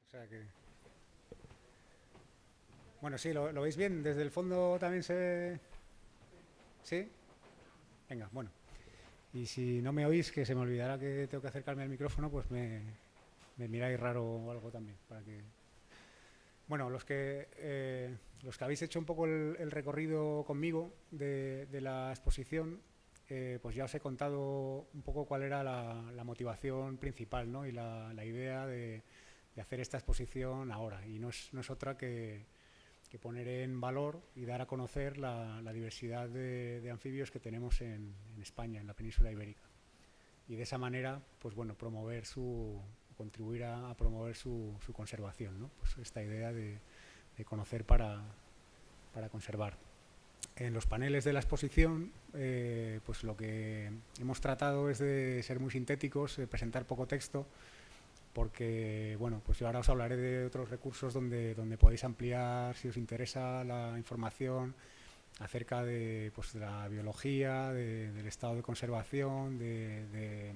O sea que... Bueno, sí, ¿lo veis bien? ¿Desde el fondo también se...? ¿Sí? Venga, bueno. Y si no me oís, que se me olvidará que tengo que acercarme al micrófono, pues me miráis raro o algo también. Para que... Bueno, los que habéis hecho un poco el recorrido conmigo de la exposición, pues ya os he contado un poco cuál era la motivación principal, ¿no? Y la idea de hacer esta exposición ahora. Y no es otra que poner en valor y dar a conocer la diversidad de anfibios que tenemos en España, en la península ibérica. Y de esa manera, pues bueno, contribuir a promover su conservación, ¿no? Pues esta idea de conocer para conservar. En los paneles de la exposición, pues lo que hemos tratado es de ser muy sintéticos, de presentar poco texto, porque bueno, pues yo ahora os hablaré de otros recursos donde podéis ampliar, si os interesa, la información acerca de la biología, del estado de conservación, del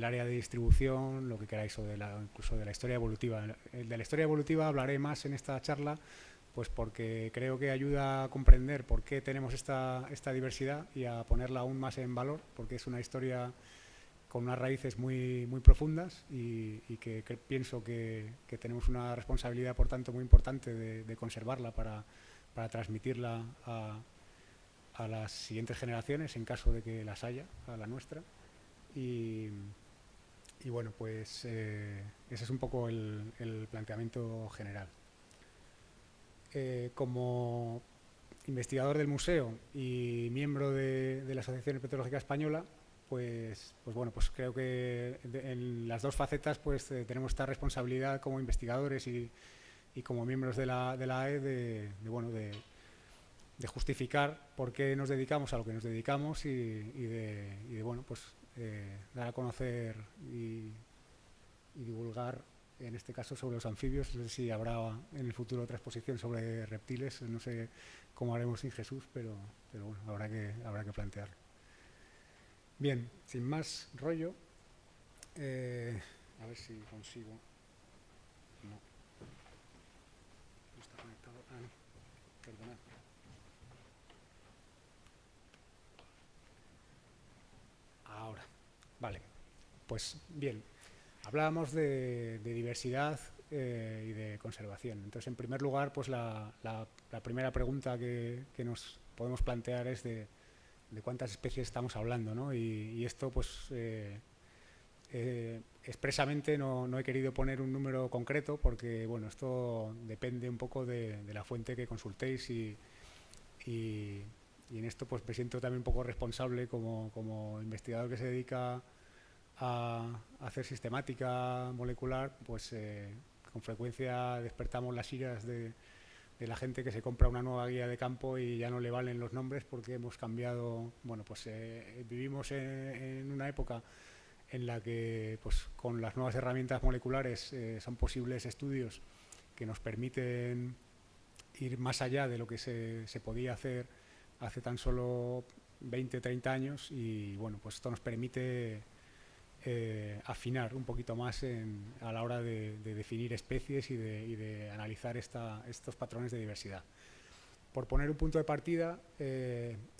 área de distribución, lo que queráis, incluso de la historia evolutiva. El de la historia evolutiva hablaré más en esta charla, pues porque creo que ayuda a comprender por qué tenemos esta diversidad y a ponerla aún más en valor, porque es una historia con unas raíces muy profundas y que pienso que tenemos una responsabilidad, por tanto, muy importante de conservarla para transmitirla a las siguientes generaciones, en caso de que las haya, a la nuestra. Y, y bueno, pues ese es un poco el planteamiento general. Como investigador del museo y miembro de la Asociación Herpetológica Española, pues bueno, pues creo que en las dos facetas pues tenemos esta responsabilidad como investigadores y como miembros de la AE bueno, de justificar por qué nos dedicamos a lo que nos dedicamos y de bueno, pues dar a conocer y divulgar, en este caso, sobre los anfibios. No sé si habrá en el futuro otra exposición sobre reptiles, no sé cómo haremos sin Jesús, pero bueno, habrá que plantearlo. Bien, sin más rollo, a ver si consigo... No, no está conectado. Ah, no, perdonad. Ahora, vale, pues bien, hablábamos de diversidad y de conservación. Entonces, en primer lugar, pues la primera pregunta que nos podemos plantear es de cuántas especies estamos hablando, ¿no? Y esto, pues, expresamente no he querido poner un número concreto porque, bueno, esto depende un poco de la fuente que consultéis y, y en esto, pues, me siento también un poco responsable como investigador que se dedica a hacer sistemática molecular, pues con frecuencia despertamos las iras de la gente que se compra una nueva guía de campo y ya no le valen los nombres porque hemos cambiado. Bueno, pues vivimos en una época en la que, pues, con las nuevas herramientas moleculares son posibles estudios que nos permiten ir más allá de lo que se podía hacer hace tan solo 20, 30 años y bueno, pues esto nos permite afinar un poquito más a la hora de definir especies y de analizar estos patrones de diversidad. Por poner un punto de partida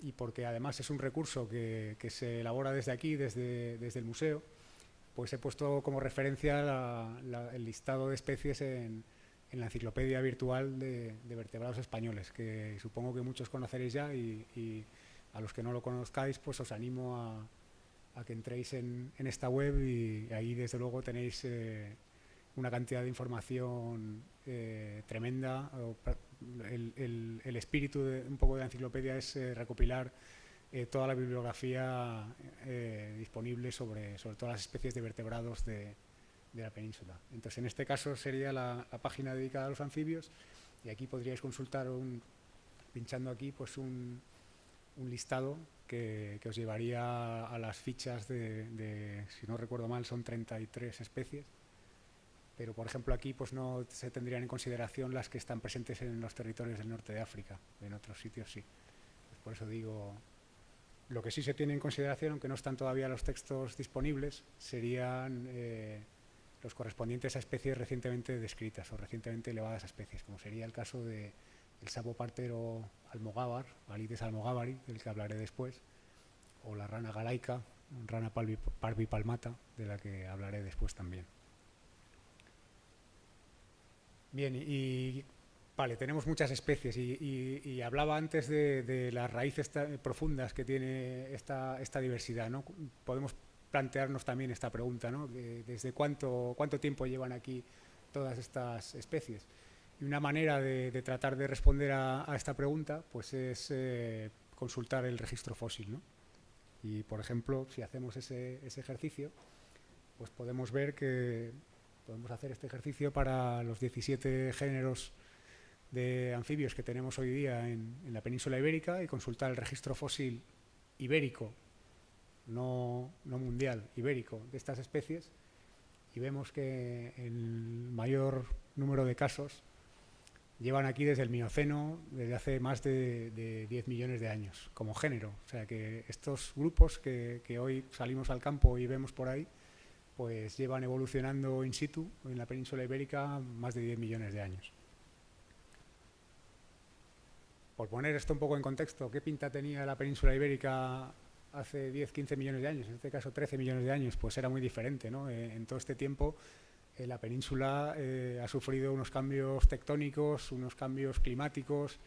y porque además es un recurso que se elabora desde aquí, desde el museo, pues he puesto como referencia el listado de especies en la enciclopedia virtual de vertebrados españoles, que supongo que muchos conoceréis ya y a los que no lo conozcáis, pues os animo a que entréis en esta web y ahí desde luego tenéis una cantidad de información tremenda. El espíritu un poco de la enciclopedia es recopilar toda la bibliografía disponible sobre todas las especies de vertebrados de la península. Entonces, en este caso sería la página dedicada a los anfibios y aquí podríais consultar, pinchando aquí, pues un listado que os llevaría a las fichas si no recuerdo mal, son 33 especies, pero por ejemplo aquí pues no se tendrían en consideración las que están presentes en los territorios del norte de África, en otros sitios sí. Pues por eso digo, lo que sí se tiene en consideración, aunque no están todavía los textos disponibles, serían los correspondientes a especies recientemente descritas o recientemente elevadas a especies, como sería el caso del sapo partero almogávar, Alites almogávari, del que hablaré después, o la rana galaica, rana parvipalmata, de la que hablaré después también. Bien, y vale, tenemos muchas especies y hablaba antes de las raíces profundas que tiene esta diversidad, ¿no? Podemos plantearnos también esta pregunta, ¿no? ¿Desde cuánto tiempo llevan aquí todas estas especies? Y una manera de tratar de responder a esta pregunta pues es consultar el registro fósil, ¿no? Y, por ejemplo, si hacemos ese ejercicio, pues podemos ver que podemos hacer este ejercicio para los 17 géneros de anfibios que tenemos hoy día en la península ibérica y consultar el registro fósil ibérico, no mundial, ibérico, de estas especies, y vemos que el mayor número de casos llevan aquí desde el Mioceno, desde hace más de 10 millones de años, como género. O sea que estos grupos que hoy salimos al campo y vemos por ahí, pues llevan evolucionando in situ en la península ibérica más de 10 millones de años. Por poner esto un poco en contexto, ¿qué pinta tenía la península ibérica hace 10, 15 millones de años? En este caso 13 millones de años, pues era muy diferente, ¿no? En todo este tiempo la península ha sufrido unos cambios tectónicos, unos cambios climáticos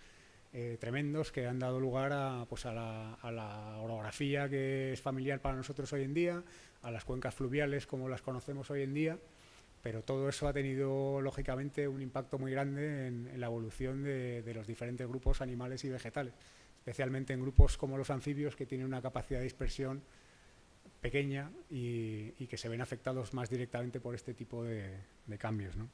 tremendos que han dado lugar pues a la orografía que es familiar para nosotros hoy en día, a las cuencas fluviales como las conocemos hoy en día, pero todo eso ha tenido lógicamente un impacto muy grande en la evolución de los diferentes grupos animales y vegetales, especialmente en grupos como los anfibios, que tienen una capacidad de dispersión pequeña y que se ven afectados más directamente por este tipo de cambios, ¿no?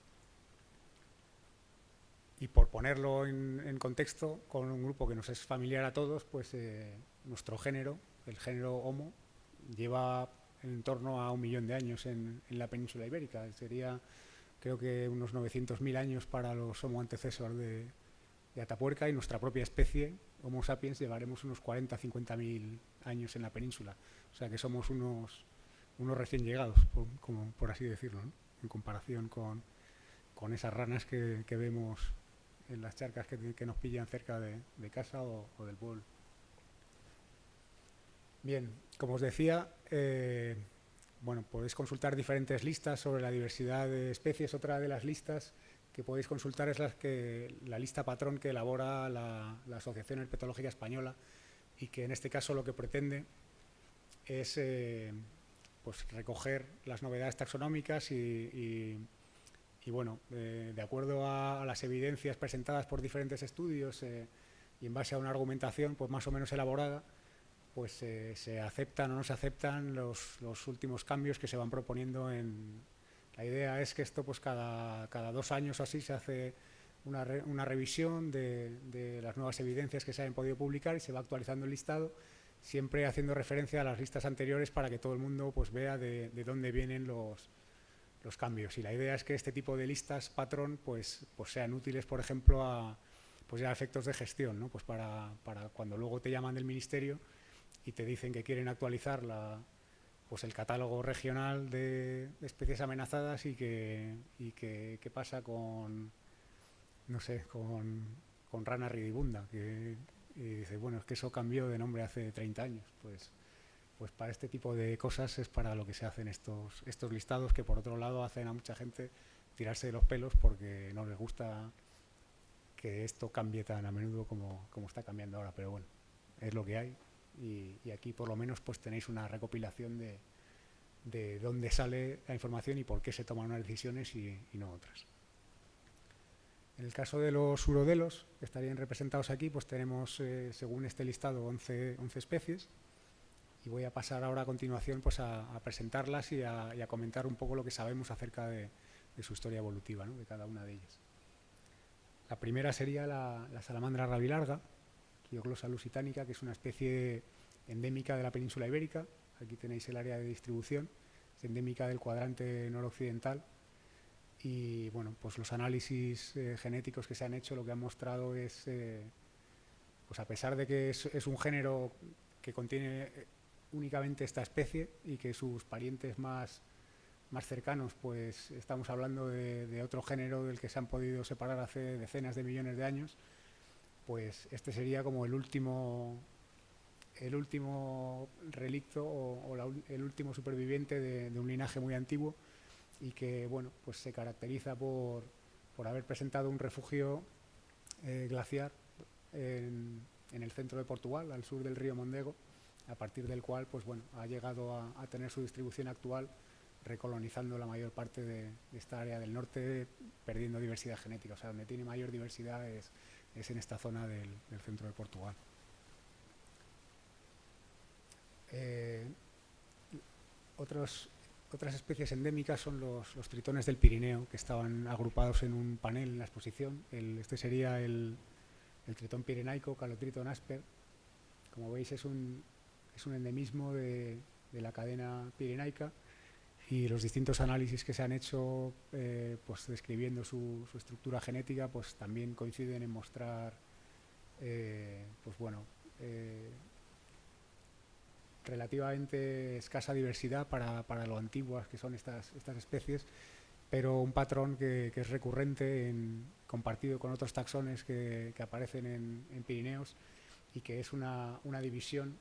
Y por ponerlo en contexto, con un grupo que nos es familiar a todos, pues nuestro género, el género Homo, lleva en torno a 1 millón de años en la península ibérica. Sería, creo que, unos 900.000 años para los Homo antecesor de Atapuerca, y nuestra propia especie, Homo sapiens, llevaremos unos 40-50.000 años en la península. O sea que somos unos recién llegados, por así decirlo, ¿no? En comparación con esas ranas que vemos en las charcas que nos pillan cerca de casa o del pueblo. Bien, como os decía, bueno, podéis consultar diferentes listas sobre la diversidad de especies. Otra de las listas que podéis consultar es la lista patrón que elabora la Asociación Herpetológica Española, y que en este caso lo que pretende es pues recoger las novedades taxonómicas y bueno, de acuerdo a las evidencias presentadas por diferentes estudios y en base a una argumentación pues más o menos elaborada, pues se aceptan o no se aceptan los últimos cambios que se van proponiendo. La idea es que esto pues cada 2 años o así se hace una revisión de las nuevas evidencias que se hayan podido publicar y se va actualizando el listado, siempre haciendo referencia a las listas anteriores para que todo el mundo pues vea de dónde vienen los cambios. Y la idea es que este tipo de listas patrón pues sean útiles, por ejemplo, pues ya a efectos de gestión, ¿no? Pues para cuando luego te llaman del ministerio y te dicen que quieren actualizar pues el catálogo regional de especies amenazadas y qué pasa con, no sé, con rana ridibunda, y dice, bueno, es que eso cambió de nombre hace 30 años. Pues para este tipo de cosas es para lo que se hacen estos listados, que por otro lado hacen a mucha gente tirarse de los pelos porque no les gusta que esto cambie tan a menudo como está cambiando ahora, pero bueno, es lo que hay, y aquí por lo menos pues tenéis una recopilación de dónde sale la información y por qué se toman unas decisiones y no otras. En el caso de los urodelos, que estarían representados aquí, pues tenemos, según este listado, 11 especies. Y voy a pasar ahora a continuación pues a presentarlas y a comentar un poco lo que sabemos acerca de su historia evolutiva, ¿no? De cada una de ellas. La primera sería la salamandra rabilarga, Quioglossa lusitanica, que es una especie endémica de la península ibérica. Aquí tenéis el área de distribución, es endémica del cuadrante noroccidental. Y bueno, pues los análisis genéticos que se han hecho lo que han mostrado es, pues a pesar de que es un género que contiene únicamente esta especie y que sus parientes más más cercanos, pues estamos hablando de otro género del que se han podido separar hace decenas de millones de años, pues este sería como el último relicto el último superviviente de un linaje muy antiguo y que bueno, pues se caracteriza por haber presentado un refugio glaciar en el centro de Portugal, al sur del río Mondego, a partir del cual pues bueno, ha llegado a tener su distribución actual, recolonizando la mayor parte de esta área del norte, perdiendo diversidad genética. O sea, donde tiene mayor diversidad es en esta zona del centro de Portugal. Otras especies endémicas son los tritones del Pirineo, que estaban agrupados en un panel en la exposición. Este sería el tritón pirenaico, Calotriton asper. Como veis, es un endemismo de la cadena pirenaica, y los distintos análisis que se han hecho pues describiendo su estructura genética pues también coinciden en mostrar pues bueno, relativamente escasa diversidad para lo antiguas que son estas especies, pero un patrón que es recurrente, compartido con otros taxones que aparecen en Pirineos, y que es una división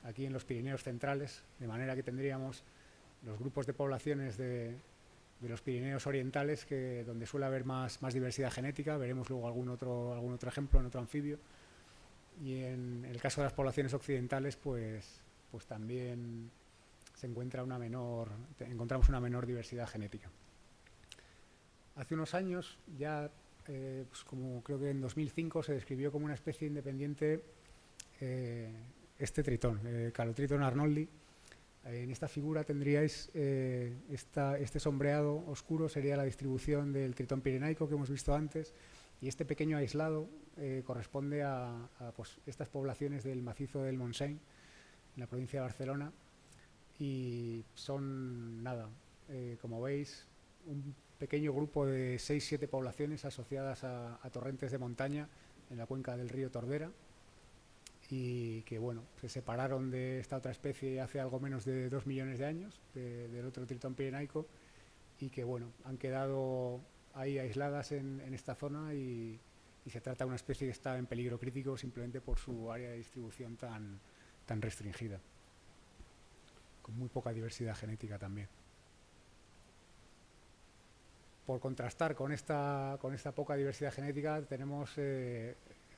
aquí en los Pirineos centrales, de manera que tendríamos los grupos de poblaciones de los Pirineos orientales, donde suele haber más diversidad genética. Veremos luego algún otro ejemplo en otro anfibio. Y en el caso de las poblaciones occidentales, pues también encontramos una menor diversidad genética. Hace unos años, ya pues como creo que en 2005, se describió como una especie independiente este tritón, Calotriton arnoldi. En esta figura tendríais este sombreado oscuro, sería la distribución del tritón pirenaico que hemos visto antes, y este pequeño aislado corresponde a pues, estas poblaciones del macizo del Montseny, en la provincia de Barcelona, y son, como veis, un pequeño grupo de 6-7 poblaciones asociadas a torrentes de montaña en la cuenca del río Tordera, y que bueno, se separaron de esta otra especie hace algo menos de 2 millones de años, del otro tritón pirenaico, y que bueno, han quedado ahí aisladas en esta zona, y se trata de una especie que está en peligro crítico simplemente por su área de distribución tan restringida, con muy poca diversidad genética también. Por contrastar con esta poca diversidad genética, tenemos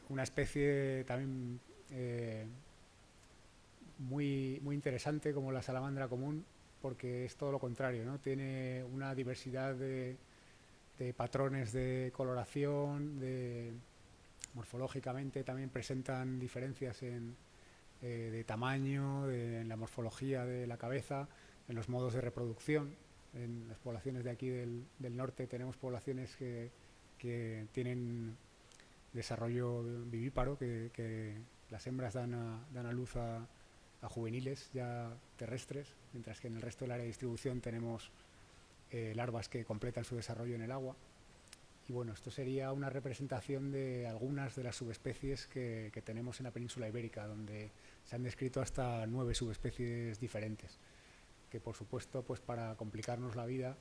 una especie también muy interesante, como la salamandra común, porque es todo lo contrario, ¿no? Tiene una diversidad de patrones de coloración, morfológicamente también presentan diferencias de tamaño, en la morfología de la cabeza, en los modos de reproducción. En las poblaciones de aquí del norte tenemos poblaciones que tienen desarrollo vivíparo, que las hembras dan a luz a juveniles ya terrestres, mientras que en el resto del área de distribución tenemos larvas que completan su desarrollo en el agua. Y bueno, esto sería una representación de algunas de las subespecies que tenemos en la península ibérica, donde se han descrito hasta 9 subespecies diferentes, que por supuesto, pues para complicarnos la vida,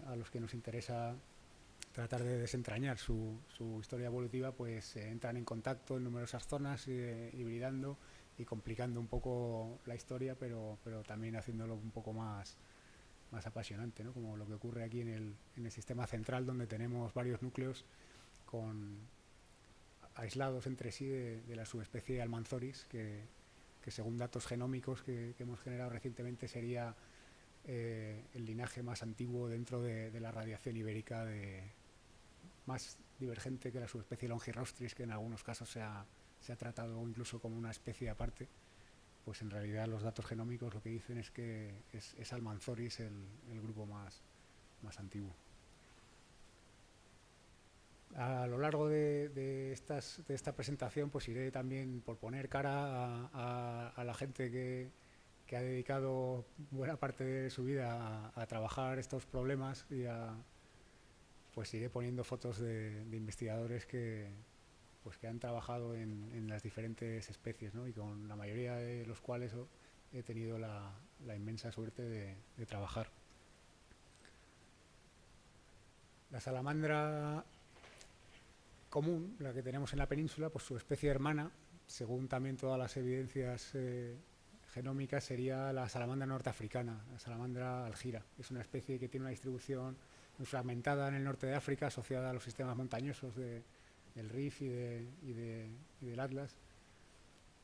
a los que nos interesa tratar de desentrañar su historia evolutiva, pues entran en contacto en numerosas zonas, hibridando y complicando un poco la historia, pero también haciéndolo un poco más apasionante, ¿no? Como lo que ocurre aquí en el sistema central, donde tenemos varios núcleos aislados entre sí de la subespecie Almanzoris, que según datos genómicos que hemos generado recientemente sería el linaje más antiguo dentro de la radiación ibérica, más divergente que la subespecie Longirostris, que en algunos casos se ha tratado incluso como una especie aparte. Pues en realidad los datos genómicos lo que dicen es que es Almanzoris el grupo más antiguo. A lo largo de esta presentación, pues iré también por poner cara a la gente que ha dedicado buena parte de su vida a trabajar estos problemas, y pues iré poniendo fotos de investigadores que han trabajado en las diferentes especies, ¿no? Y con la mayoría de los cuales he tenido la la inmensa suerte de trabajar. La salamandra común, la que tenemos en la península, pues su especie hermana, según también todas las evidencias genómicas, sería la salamandra norteafricana, la salamandra algira. Es una especie que tiene una distribución muy fragmentada en el norte de África, asociada a los sistemas montañosos del Rif y del Atlas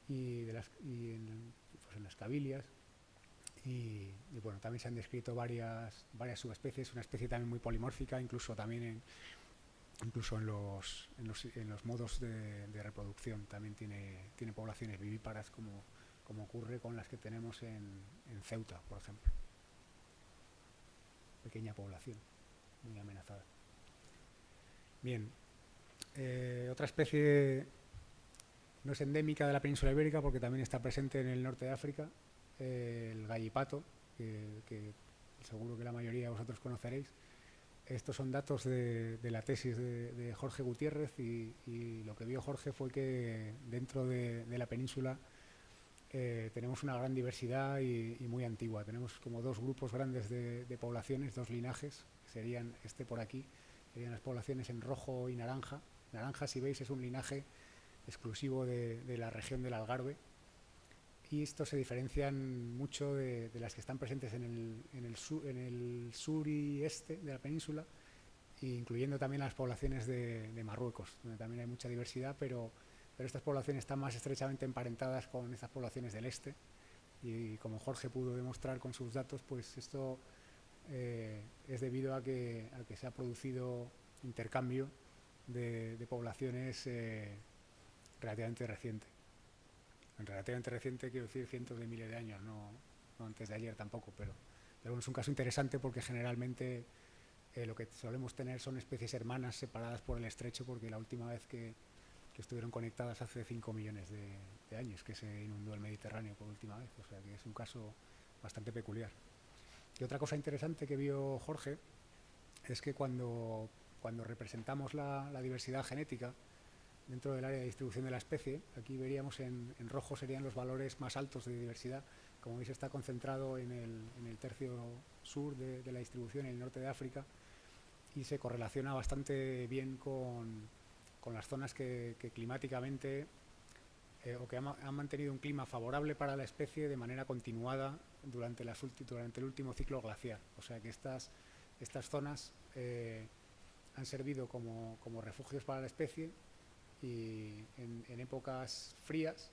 pues en las Cabilias. Y bueno, también se han descrito varias subespecies, una especie también muy polimórfica, incluso también incluso en los modos de reproducción. También tiene poblaciones vivíparas, como ocurre con las que tenemos en Ceuta, por ejemplo. Pequeña población, muy amenazada. Bien, otra especie no es endémica de la península ibérica porque también está presente en el norte de África, el gallipato, que seguro que la mayoría de vosotros conoceréis. Estos son datos de la tesis de Jorge Gutiérrez y lo que vio Jorge fue que dentro de la península tenemos una gran diversidad y muy antigua. Tenemos como dos grupos grandes de poblaciones, dos linajes, que serían por aquí, serían las poblaciones en rojo y naranja. Naranja, si veis, es un linaje exclusivo de la región del Algarve, y estos se diferencian mucho de las que están presentes en el sur y este de la península, incluyendo también las poblaciones de Marruecos, donde también hay mucha diversidad, pero estas poblaciones están más estrechamente emparentadas con estas poblaciones del este, y como Jorge pudo demostrar con sus datos, pues esto es debido a que se ha producido intercambio de poblaciones relativamente reciente. Relativamente reciente quiero decir cientos de miles de años, no antes de ayer tampoco, pero bueno, es un caso interesante porque generalmente lo que solemos tener son especies hermanas separadas por el estrecho, porque la última vez que estuvieron conectadas hace 5 millones de años, que se inundó el Mediterráneo por última vez, o sea que es un caso bastante peculiar. Y otra cosa interesante que vio Jorge es que cuando representamos la diversidad genética dentro del área de distribución de la especie, aquí veríamos en rojo serían los valores más altos de diversidad. Como veis, está concentrado en el tercio sur de la distribución, en el norte de África, y se correlaciona bastante bien con las zonas que climáticamente o que han mantenido un clima favorable para la especie de manera continuada durante el último ciclo glaciar. O sea que estas zonas han servido como refugios para la especie, y en épocas frías,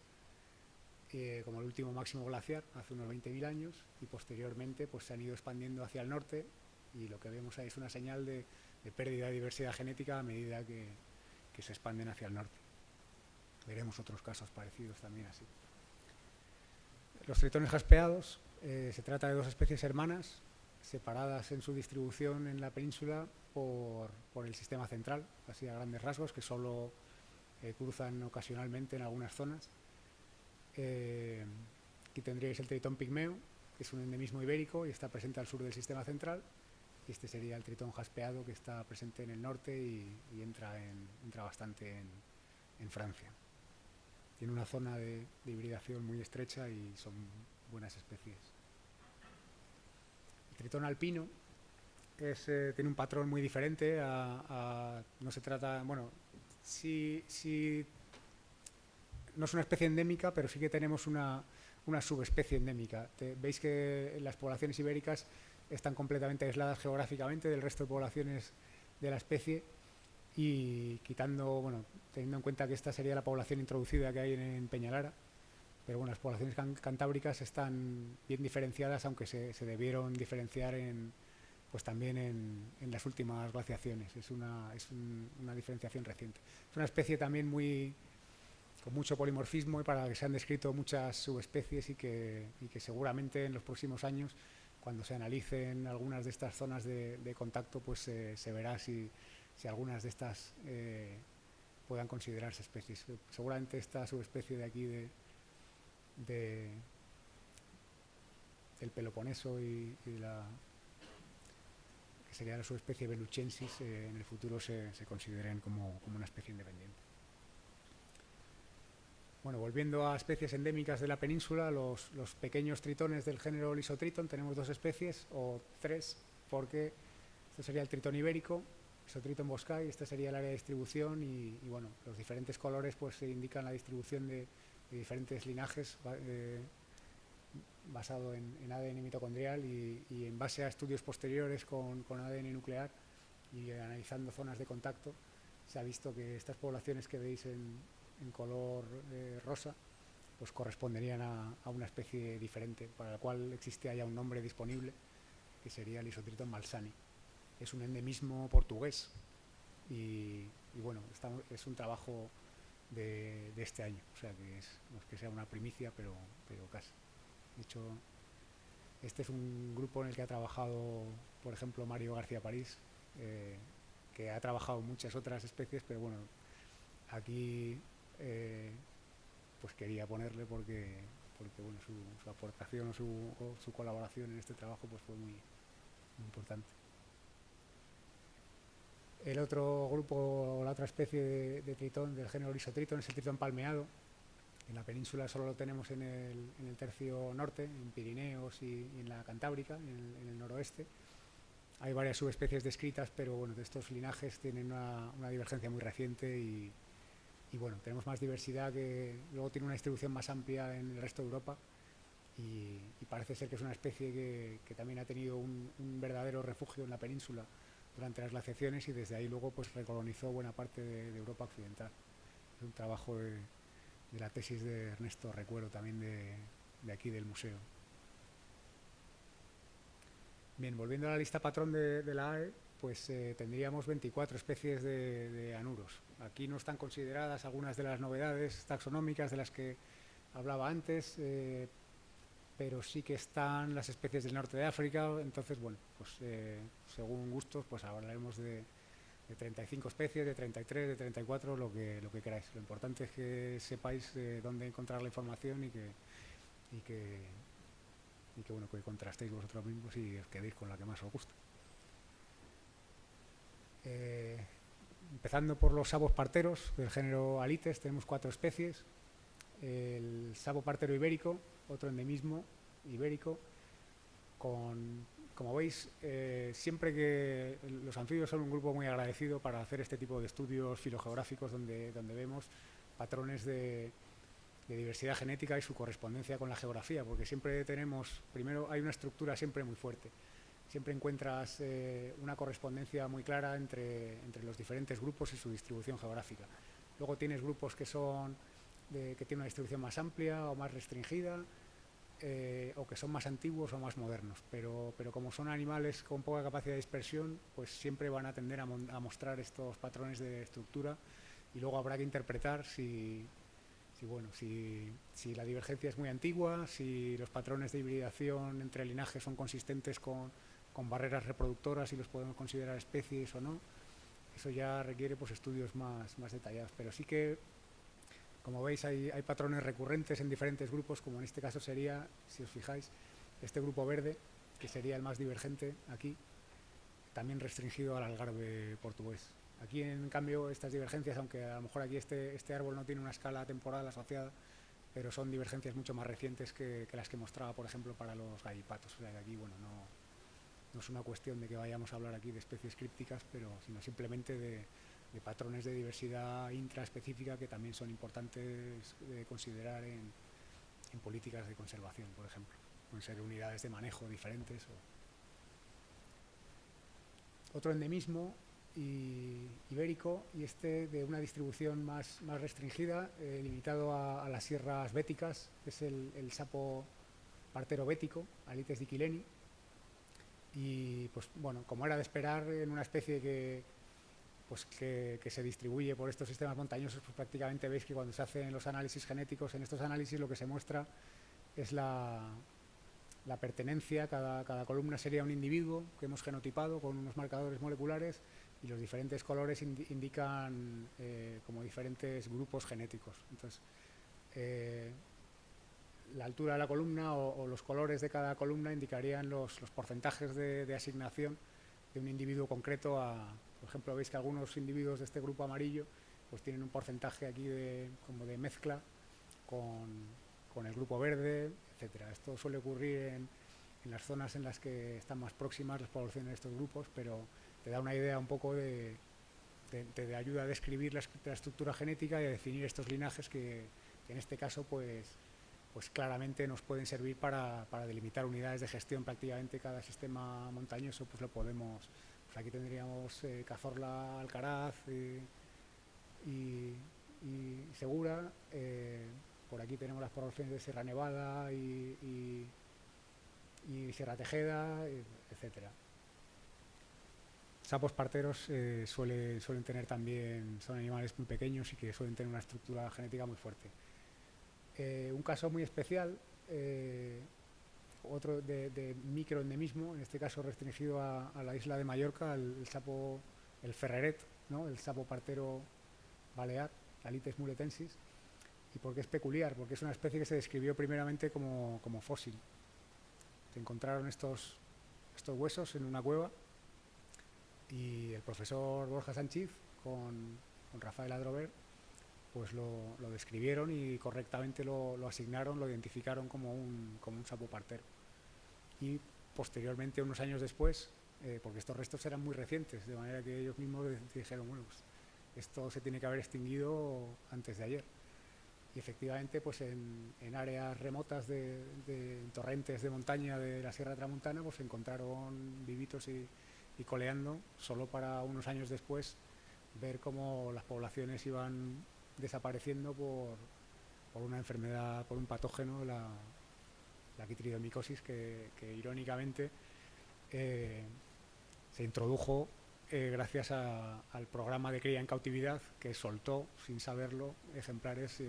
como el último máximo glaciar hace unos 20.000 años, y posteriormente pues se han ido expandiendo hacia el norte, y lo que vemos ahí es una señal de pérdida de diversidad genética a medida que se expanden hacia el norte. Veremos otros casos parecidos también así. Los tritones jaspeados, se trata de dos especies hermanas separadas en su distribución en la península por el sistema central, así a grandes rasgos, que solo cruzan ocasionalmente en algunas zonas. Aquí tendríais el tritón pigmeo, que es un endemismo ibérico y está presente al sur del sistema central, y este sería el tritón jaspeado, que está presente en el norte y entra bastante en Francia. Tiene una zona de hibridación muy estrecha y son buenas especies. El tritón alpino tiene un patrón muy diferente no se trata, bueno, sí, no es una especie endémica, pero sí que tenemos una subespecie endémica. Veis que las poblaciones ibéricas están completamente aisladas geográficamente del resto de poblaciones de la especie, y teniendo en cuenta que esta sería la población introducida que hay en Peñalara, pero bueno, las poblaciones cantábricas están bien diferenciadas, aunque se debieron diferenciar también en las últimas glaciaciones. Es una diferenciación reciente. Es una especie también con mucho polimorfismo, y para la que se han descrito muchas subespecies, y que seguramente en los próximos años, cuando se analicen algunas de estas zonas de contacto, pues se verá si algunas de estas puedan considerarse especies. Seguramente esta subespecie de aquí del Peloponeso y que sería la subespecie beluchensis, en el futuro se consideren como una especie independiente. Bueno, volviendo a especies endémicas de la península, los pequeños tritones del género Lysotriton, tenemos dos especies, o tres, porque este sería el tritón ibérico, Lysotriton boscae, este sería el área de distribución y bueno, los diferentes colores pues indican la distribución de diferentes linajes basado en ADN mitocondrial y en base a estudios posteriores con ADN nuclear y analizando zonas de contacto, se ha visto que estas poblaciones que veis en color rosa pues corresponderían a una especie diferente para la cual existía ya un nombre disponible que sería el Lysotriton malsani. Es un endemismo portugués y bueno, es un trabajo de este año, o sea que no es que sea una primicia, pero casi. De hecho, este es un grupo en el que ha trabajado, por ejemplo, Mario García París, que ha trabajado muchas otras especies, pero bueno, aquí pues quería ponerle porque bueno, su aportación o su colaboración en este trabajo pues fue muy importante. El otro grupo, la otra especie de tritón del género Lysotriton es el tritón palmeado. En la península solo lo tenemos en el tercio norte, en Pirineos y en la Cantábrica, en el noroeste. Hay varias subespecies descritas, pero bueno, de estos linajes tienen una divergencia muy reciente y bueno, tenemos más diversidad, que luego tiene una distribución más amplia en el resto de Europa y parece ser que es una especie que también ha tenido un verdadero refugio en la península durante las glaciaciones y desde ahí luego pues recolonizó buena parte de Europa occidental. Es un trabajo de la tesis de Ernesto Recuero, también de aquí del museo. Bien, volviendo a la lista patrón de la AE, pues tendríamos 24 especies de anuros. Aquí no están consideradas algunas de las novedades taxonómicas de las que hablaba antes, pero sí que están las especies del norte de África. Entonces, bueno, pues según gustos, pues hablaremos de 35 especies, de 33, de 34, lo que queráis. Lo importante es que sepáis dónde encontrar la información y que bueno, que contrastéis vosotros mismos y os quedéis con la que más os gusta. Empezando por los sabos parteros del género Alites, tenemos 4 especies. El sabo partero ibérico, otro endemismo ibérico, como veis, siempre que los anfibios son un grupo muy agradecido para hacer este tipo de estudios filogeográficos donde vemos patrones de diversidad genética y su correspondencia con la geografía, porque siempre tenemos, primero hay una estructura siempre muy fuerte, siempre encuentras una correspondencia muy clara entre los diferentes grupos y su distribución geográfica. Luego tienes grupos que tienen una distribución más amplia o más restringida, o que son más antiguos o más modernos, pero como son animales con poca capacidad de dispersión, pues siempre van a tender a mostrar estos patrones de estructura y luego habrá que interpretar si la divergencia es muy antigua, si los patrones de hibridación entre linajes son consistentes con barreras reproductoras y los podemos considerar especies o no. Eso ya requiere pues estudios más detallados, pero sí que, como veis, hay patrones recurrentes en diferentes grupos, como en este caso sería, si os fijáis, este grupo verde, que sería el más divergente aquí, también restringido al algarve portugués. Aquí, en cambio, estas divergencias, aunque a lo mejor aquí este árbol no tiene una escala temporal asociada, pero son divergencias mucho más recientes que las que mostraba, por ejemplo, para los gallipatos. O sea, que aquí, bueno, no es una cuestión de que vayamos a hablar aquí de especies crípticas, sino simplemente de patrones de diversidad intraespecífica que también son importantes de considerar en políticas de conservación, por ejemplo. Pueden ser unidades de manejo diferentes. Otro endemismo ibérico, y este de una distribución más restringida, limitado a las sierras béticas, es el sapo partero bético, Alites dikileni. Y pues bueno, como era de esperar en una especie que se distribuye por estos sistemas montañosos, pues prácticamente veis que cuando se hacen los análisis genéticos, en estos análisis lo que se muestra es la pertenencia. Cada columna sería un individuo que hemos genotipado con unos marcadores moleculares y los diferentes colores indican como diferentes grupos genéticos. Entonces, la altura de la columna o los colores de cada columna indicarían los porcentajes de asignación de un individuo concreto por ejemplo, veis que algunos individuos de este grupo amarillo pues tienen un porcentaje aquí como de mezcla con, con el grupo verde, etcétera. Esto suele ocurrir en las zonas en las que están más próximas las poblaciones de estos grupos, pero te da una idea un poco de ayuda a describir la estructura genética y a definir estos linajes que en este caso pues claramente nos pueden servir para delimitar unidades de gestión. Prácticamente cada sistema montañoso pues lo podemos, pues aquí tendríamos Cazorla, Alcaraz y Segura, por aquí tenemos las poblaciones de Sierra Nevada y Sierra Tejeda, etcétera. Sapos parteros suelen tener también, son animales muy pequeños y que suelen tener una estructura genética muy fuerte. Un caso muy especial, otro de microendemismo, en este caso restringido a la isla de Mallorca, el sapo, el ferreret, ¿no? El sapo partero balear, Alites muletensis. ¿Y por qué es peculiar? Porque es una especie que se describió primeramente como fósil. Se encontraron estos huesos en una cueva y el profesor Borja Sánchez con Rafael Adrover pues lo describieron y correctamente lo asignaron, lo identificaron como un sapo partero. Y posteriormente, unos años después, porque estos restos eran muy recientes, de manera que ellos mismos dijeron, bueno, pues esto se tiene que haber extinguido antes de ayer. Y efectivamente, pues en áreas remotas de torrentes de montaña de la Sierra Tramontana, pues se encontraron vivitos y coleando, solo para unos años después ver cómo las poblaciones iban desapareciendo por una enfermedad, por un patógeno, la quitridiomicosis, que irónicamente se introdujo gracias al programa de cría en cautividad, que soltó, sin saberlo, ejemplares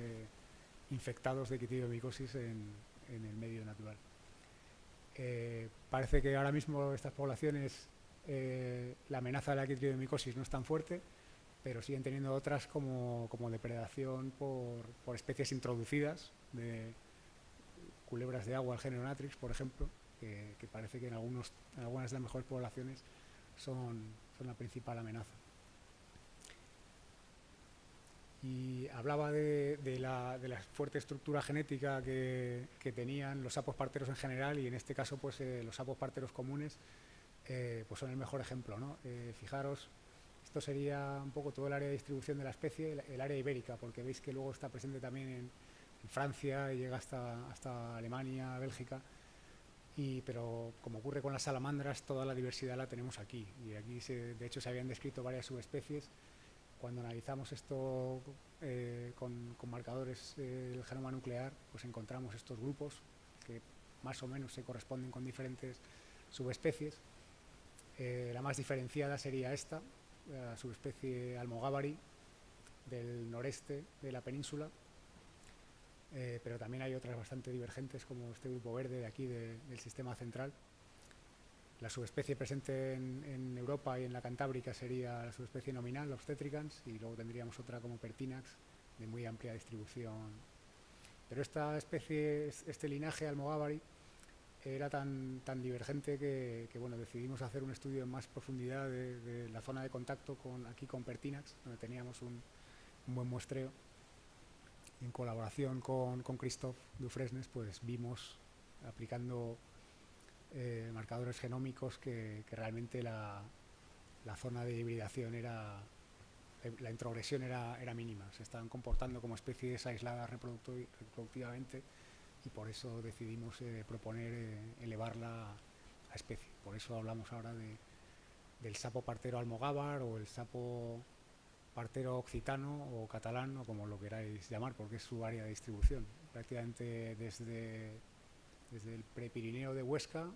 infectados de quitridiomicosis en el medio natural. Parece que ahora mismo estas poblaciones, la amenaza de la quitridiomicosis no es tan fuerte, pero siguen teniendo otras como depredación por especies introducidas, de culebras de agua, el género Natrix, por ejemplo, que parece que en algunas de las mejores poblaciones son la principal amenaza. Y hablaba de la fuerte estructura genética que tenían los sapos parteros en general, y en este caso pues los sapos parteros comunes pues son el mejor ejemplo, ¿no? Fijaros, esto sería un poco todo el área de distribución de la especie, el área ibérica, porque veis que luego está presente también en Francia y llega hasta Alemania, Bélgica, pero como ocurre con las salamandras, toda la diversidad la tenemos aquí, y aquí de hecho se habían descrito varias subespecies. Cuando analizamos esto con marcadores del genoma nuclear, pues encontramos estos grupos que más o menos se corresponden con diferentes subespecies. La más diferenciada sería esta, la subespecie almogávari del noreste de la península, pero también hay otras bastante divergentes, como este grupo verde de aquí del sistema central. La subespecie presente en Europa y en la Cantábrica sería la subespecie nominal, obstetricans, y luego tendríamos otra como Pertinax, de muy amplia distribución. Pero esta especie, este linaje almogávari, era tan divergente que bueno, decidimos hacer un estudio en más profundidad de la zona de contacto aquí con Pertinax, donde teníamos un buen muestreo. En colaboración con Christophe Dufresnes, pues vimos, aplicando marcadores genómicos, que realmente la zona de hibridación la introgresión era mínima, se estaban comportando como especies aisladas reproductivamente, y por eso decidimos proponer elevarla a especie. Por eso hablamos ahora del sapo partero almogávar o el sapo partero occitano o catalán, o como lo queráis llamar, porque es su área de distribución, prácticamente desde el prepirineo de Huesca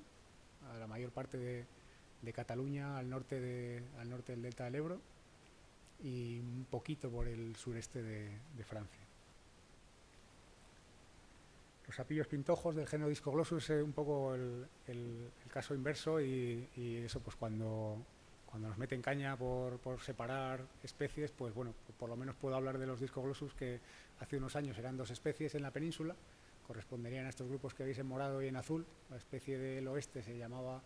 a la mayor parte de Cataluña, al norte del delta del Ebro, y un poquito por el sureste de Francia. Los sapillos pintojos del género Discoglossus es un poco el caso inverso, y eso, pues cuando nos meten caña por separar especies, pues bueno, por lo menos puedo hablar de los Discoglossus, que hace unos años eran 2 especies en la península, corresponderían a estos grupos que veis en morado y en azul. La especie del oeste se llamaba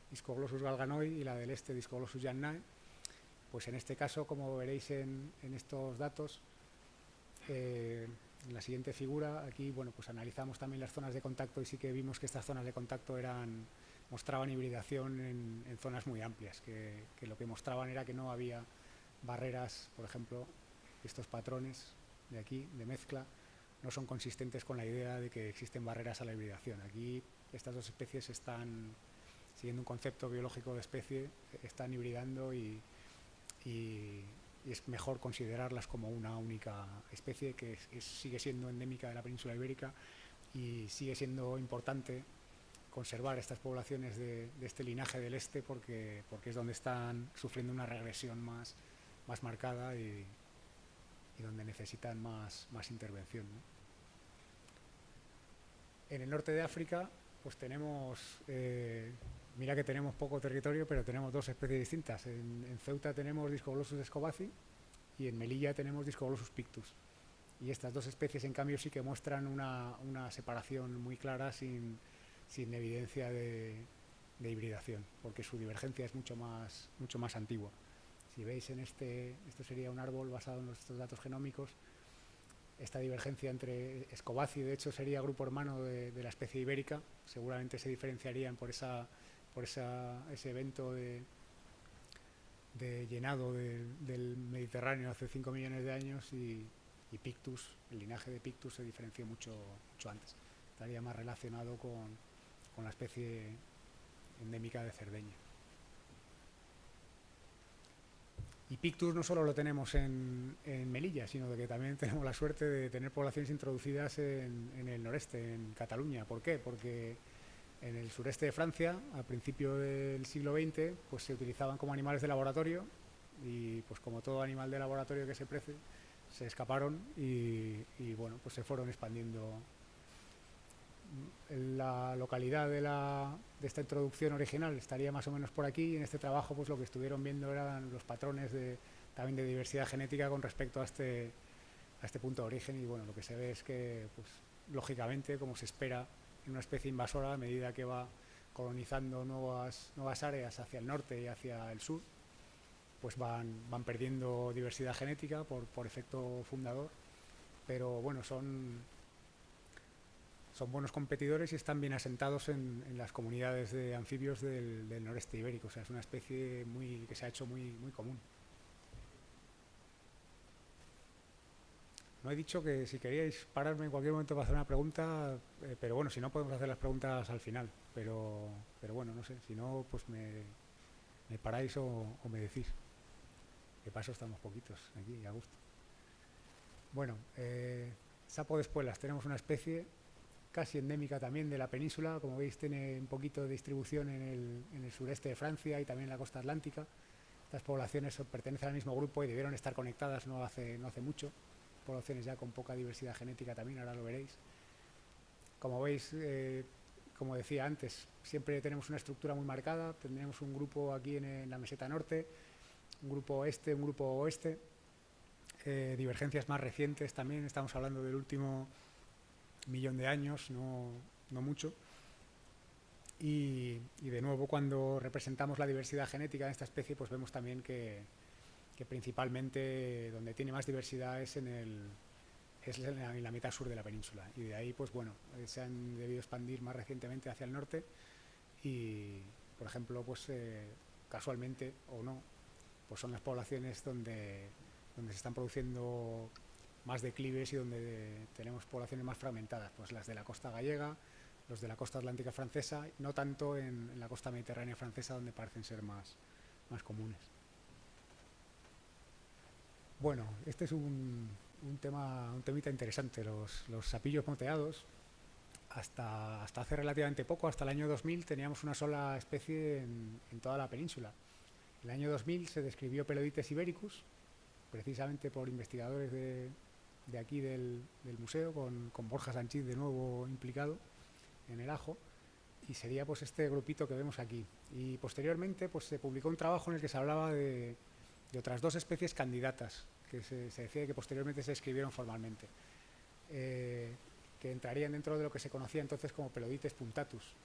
Discoglossus galganoi y la del este Discoglossus yannae. Pues en este caso, como veréis en estos datos, En la siguiente figura, aquí, bueno, pues analizamos también las zonas de contacto y sí que vimos que estas zonas de contacto mostraban hibridación en zonas muy amplias, que lo que mostraban era que no había barreras, por ejemplo, estos patrones de aquí, de mezcla, no son consistentes con la idea de que existen barreras a la hibridación. Aquí estas dos especies están siguiendo un concepto biológico de especie, están hibridando y es mejor considerarlas como una única especie que sigue siendo endémica de la península ibérica y sigue siendo importante conservar estas poblaciones de este linaje del este porque es donde están sufriendo una regresión más marcada y donde necesitan más intervención, ¿no? En el norte de África pues tenemos, mira que tenemos poco territorio, pero tenemos dos especies distintas. En Ceuta tenemos Discoglossus escobaci y en Melilla tenemos Discoglossus pictus. Y estas dos especies en cambio sí que muestran una separación muy clara sin evidencia de hibridación, porque su divergencia es mucho más antigua. Si veis en esto sería un árbol basado en estos datos genómicos. Esta divergencia entre Escobaci, de hecho, sería grupo hermano de la especie ibérica. Seguramente se diferenciarían por ese evento de llenado del Mediterráneo hace 5 millones de años y Pictus, el linaje de Pictus se diferenció mucho antes. Estaría más relacionado con la especie endémica de Cerdeña. Y Pictus no solo lo tenemos en Melilla, sino de que también tenemos la suerte de tener poblaciones introducidas en el noreste, en Cataluña. ¿Por qué? Porque en el sureste de Francia, al principio del siglo XX, pues se utilizaban como animales de laboratorio y pues como todo animal de laboratorio que se prece, se escaparon y bueno, pues se fueron expandiendo. La localidad de esta introducción original estaría más o menos por aquí y en este trabajo pues lo que estuvieron viendo eran los patrones también de diversidad genética con respecto a este punto de origen y bueno, lo que se ve es que pues lógicamente, como se espera en una especie invasora, a medida que va colonizando nuevas áreas hacia el norte y hacia el sur, pues van perdiendo diversidad genética por efecto fundador, pero bueno, son buenos competidores y están bien asentados en las comunidades de anfibios del noreste ibérico. O sea, es una especie que se ha hecho muy común. No he dicho que si queríais pararme en cualquier momento para hacer una pregunta, pero bueno, si no podemos hacer las preguntas al final. Pero bueno, no sé, si no, pues me paráis o me decís. De paso estamos poquitos aquí, a gusto. Bueno, sapo de espuelas, tenemos una especie casi endémica también de la península, como veis tiene un poquito de distribución en el sureste de Francia y también en la costa atlántica. Estas poblaciones pertenecen al mismo grupo y debieron estar conectadas no hace mucho, poblaciones ya con poca diversidad genética también, ahora lo veréis. Como veis, como decía antes, siempre tenemos una estructura muy marcada, tendremos un grupo aquí en la meseta norte, un grupo este, un grupo oeste, divergencias más recientes también, estamos hablando del último millón de años, no mucho. Y de nuevo, cuando representamos la diversidad genética de esta especie, pues vemos también que principalmente donde tiene más diversidad es en la mitad sur de la península. Y de ahí, pues bueno, se han debido expandir más recientemente hacia el norte y, por ejemplo, pues casualmente o no, pues son las poblaciones donde se están produciendo más declives y donde tenemos poblaciones más fragmentadas, pues las de la costa gallega, los de la costa atlántica francesa, no tanto en la costa mediterránea francesa, donde parecen ser más comunes. Bueno, este es un temita interesante, los sapillos moteados. Hasta hace relativamente poco, hasta el año 2000, teníamos una sola especie en toda la península. En el año 2000 se describió Pelodites ibericus, precisamente por investigadores de aquí del museo, con Borja Sanchís de nuevo implicado en el ajo, y sería pues este grupito que vemos aquí. Y posteriormente pues se publicó un trabajo en el que se hablaba de otras dos especies candidatas, que se decía que posteriormente se describieron formalmente, que entrarían dentro de lo que se conocía entonces como Pelodites puntatus.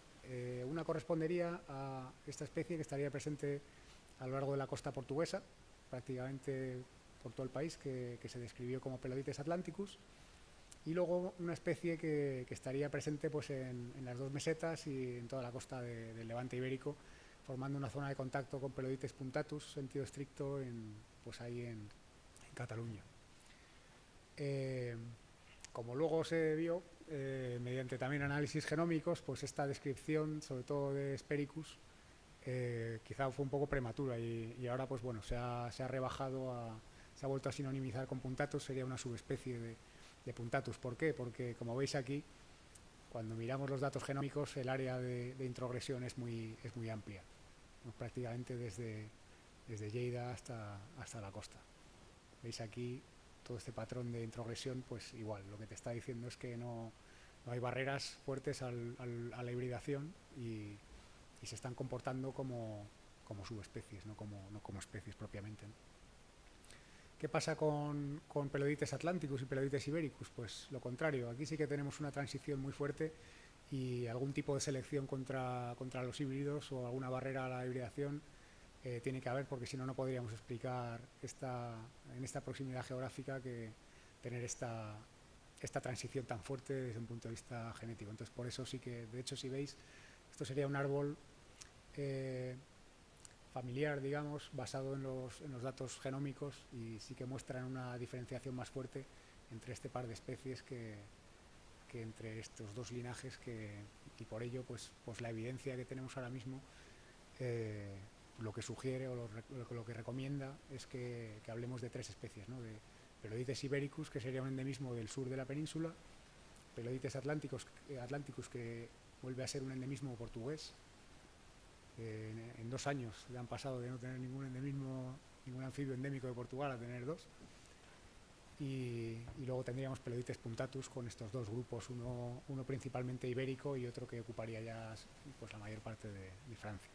Una correspondería a esta especie que estaría presente a lo largo de la costa portuguesa, prácticamente por todo el país, que se describió como Pelodites atlanticus, Y luego una especie que estaría presente pues en las dos mesetas y en toda la costa del Levante ibérico, formando una zona de contacto con Pelodites puntatus, sentido estricto, pues ahí en Cataluña. Eh, Como luego se vio, mediante también análisis genómicos, pues esta descripción, sobre todo de Spericus, quizá fue un poco prematura y ahora pues bueno, se ha rebajado, se ha vuelto a sinonimizar con puntatus, sería una subespecie de puntatus. ¿Por qué? Porque como veis aquí, cuando miramos los datos genómicos, el área de introgresión es muy amplia, ¿no? Prácticamente desde Lleida hasta la costa. Veis aquí todo este patrón de introgresión, pues igual, lo que te está diciendo es que no hay barreras fuertes a la hibridación y se están comportando como subespecies, no como especies propiamente, ¿no? ¿Qué pasa con Pelodites atlanticus y Pelodites ibericus? Pues lo contrario, aquí sí que tenemos una transición muy fuerte y algún tipo de selección contra los híbridos o alguna barrera a la hibridación tiene que haber, porque si no, no podríamos explicar en esta proximidad geográfica que tener esta transición tan fuerte desde un punto de vista genético. Entonces, por eso sí que, de hecho, si veis, esto sería un árbol familiar, digamos, basado en los datos genómicos y sí que muestran una diferenciación más fuerte entre este par de especies que entre estos dos linajes y por ello pues la evidencia que tenemos ahora mismo lo que sugiere o lo que recomienda es que hablemos de tres especies, ¿no? De Pelodites ibericus, que sería un endemismo del sur de la península, Pelodites atlanticus, que vuelve a ser un endemismo portugués. En 2 años le han pasado de no tener ningún endemismo, ningún anfibio endémico de Portugal a tener dos. Y luego tendríamos Pelodites puntatus con estos dos grupos, uno principalmente ibérico y otro que ocuparía ya pues la mayor parte de Francia.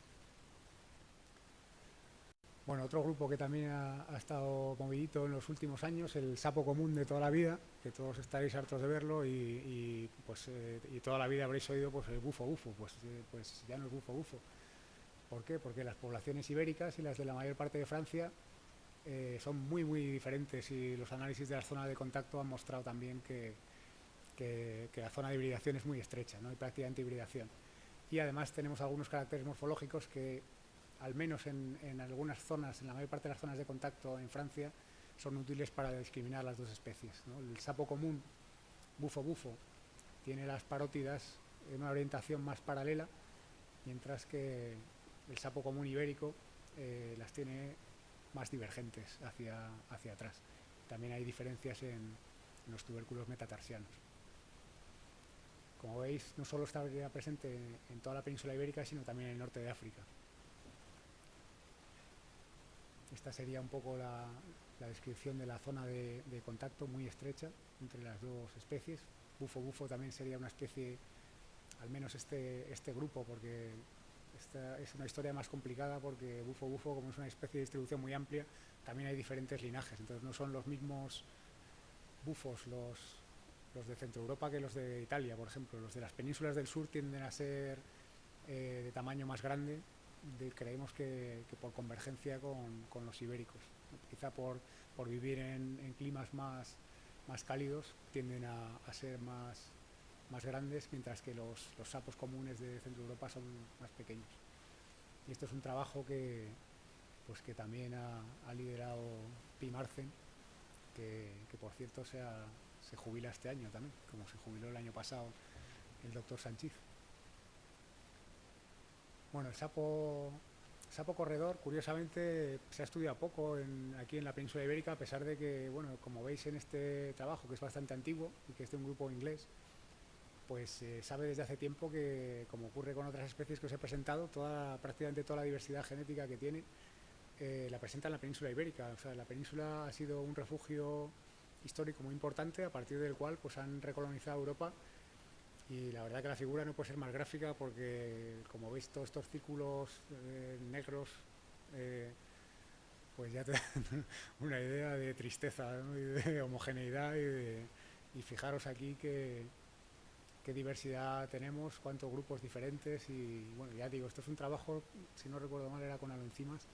Bueno, otro grupo que también ha estado movidito en los últimos años, el sapo común de toda la vida, que todos estaréis hartos de verlo y toda la vida habréis oído pues el bufo, pues ya no es bufo. ¿Por qué? Porque las poblaciones ibéricas y las de la mayor parte de Francia son muy diferentes y los análisis de la zona de contacto han mostrado también que la zona de hibridación es muy estrecha, no hay prácticamente hibridación. Y además tenemos algunos caracteres morfológicos que, al menos en algunas zonas, en la mayor parte de las zonas de contacto en Francia, son útiles para discriminar las dos especies, ¿no? El sapo común, bufo, tiene las parótidas en una orientación más paralela, mientras que el sapo común ibérico las tiene más divergentes hacia atrás. También hay diferencias en los tubérculos metatarsianos. Como veis, no solo está presente en toda la península ibérica, sino también en el norte de África. Esta sería un poco la descripción de la zona de contacto muy estrecha entre las dos especies. Bufo también sería una especie, al menos este grupo, porque esta es una historia más complicada, porque bufo, como es una especie de distribución muy amplia, también hay diferentes linajes, entonces no son los mismos bufos los de Centro Europa que los de Italia, por ejemplo. Los de las penínsulas del sur tienden a ser de tamaño más grande, creemos que por convergencia con los ibéricos. Quizá por vivir en climas más cálidos tienden a ser más grandes, mientras que los sapos comunes de Centro Europa son más pequeños. Y esto es un trabajo que también ha liderado Pim Arsen, que por cierto se jubila este año también, como se jubiló el año pasado el doctor Sanchís. Bueno, el sapo corredor, curiosamente, se ha estudiado poco aquí en la península ibérica, a pesar de que, bueno, como veis en este trabajo, que es bastante antiguo y que es de un grupo inglés, pues se sabe desde hace tiempo que, como ocurre con otras especies que os he presentado, prácticamente toda la diversidad genética que tiene la presenta en la península ibérica. O sea, la península ha sido un refugio histórico muy importante, a partir del cual pues han recolonizado Europa, y la verdad que la figura no puede ser más gráfica, porque como veis todos estos círculos negros pues ya te dan una idea de tristeza, ¿no? Y de homogeneidad y fijaros aquí qué diversidad tenemos, cuántos grupos diferentes. Y bueno, ya digo, esto es un trabajo, si no recuerdo mal era con aloencimas,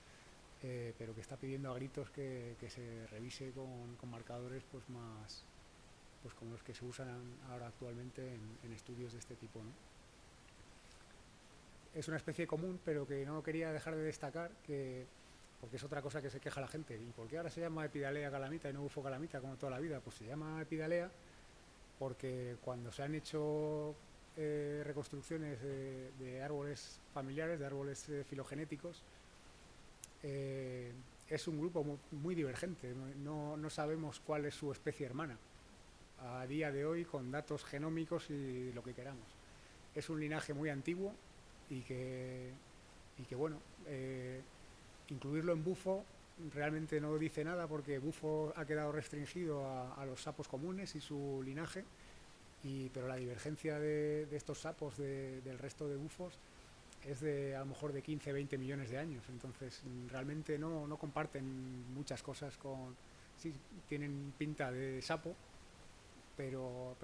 pero que está pidiendo a gritos que se revise con marcadores pues pues como los que se usan ahora actualmente en estudios de este tipo, ¿no? Es una especie común, pero que no quería dejar de destacar, porque es otra cosa que se queja la gente. ¿Y por qué ahora se llama Epidalea calamita y no bufo calamita como toda la vida? Pues se llama Epidalea porque cuando se han hecho reconstrucciones de árboles familiares, de árboles filogenéticos, es un grupo muy divergente. No sabemos cuál es su especie hermana a día de hoy, con datos genómicos y lo que queramos. Es un linaje muy antiguo y que bueno, incluirlo en bufo realmente no dice nada, porque bufo ha quedado restringido a los sapos comunes y su linaje, pero la divergencia de estos sapos del resto de bufos es a lo mejor de 15-20 millones de años. Entonces realmente no comparten muchas cosas con... Sí, tienen pinta de sapo, pero